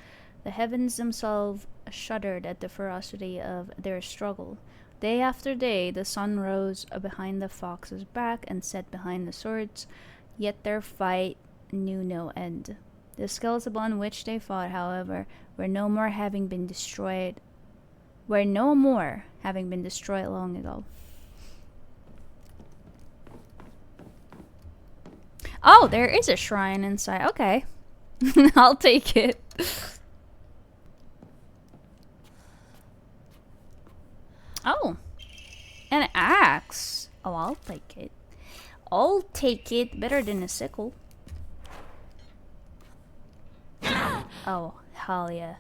The heavens themselves shuddered at the ferocity of their struggle. Day after day, the sun rose behind the fox's back and set behind the swords, yet their fight knew no end. The scales upon which they fought, however, were no more having been destroyed long ago. Oh, there is a shrine inside. Okay. I'll take it. Oh. An axe. Oh, I'll take it. I'll take it. Better than a sickle. Oh, hell yeah.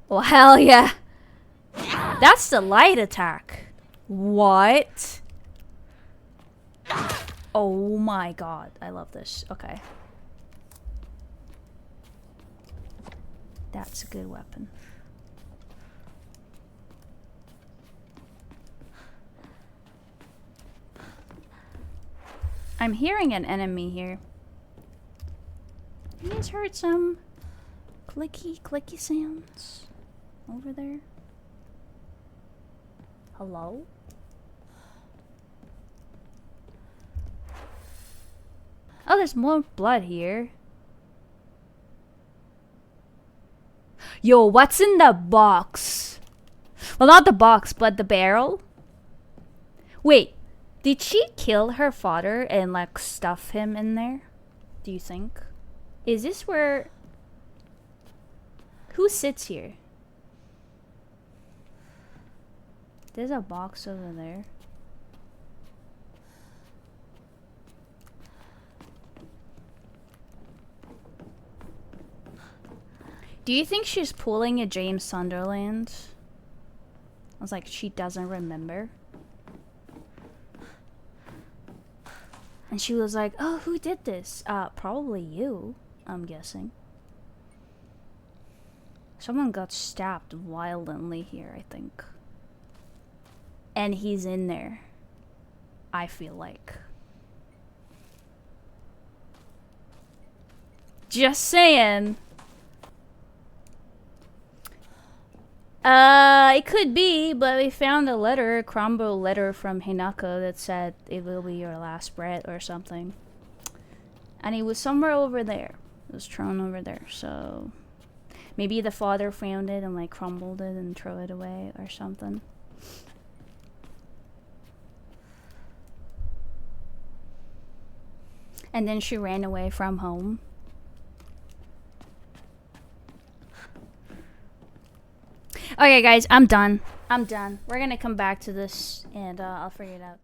Oh, hell yeah. That's the light attack. What? Oh my god. I love this. Okay. That's a good weapon. I'm hearing an enemy here. You guys heard some clicky sounds over there? Hello? Oh, there's more blood here. Yo, what's in the box? Well, not the box, but the barrel. Wait, did she kill her father and like stuff him in there? Do you think? Is this where... Who sits here? There's a box over there. Do you think she's pulling a James Sunderland? I was like, she doesn't remember. And she was like, oh, who did this? Probably you, I'm guessing. Someone got stabbed violently here, I think. And he's in there, I feel like. Just saying. It could be, but we found a letter, a crumbled letter from Hinako that said it will be your last breath or something. And it was somewhere over there. It was thrown over there, so... Maybe the father found it and like crumbled it and threw it away or something. And then she ran away from home. Okay, guys, I'm done. We're gonna come back to this and I'll figure it out.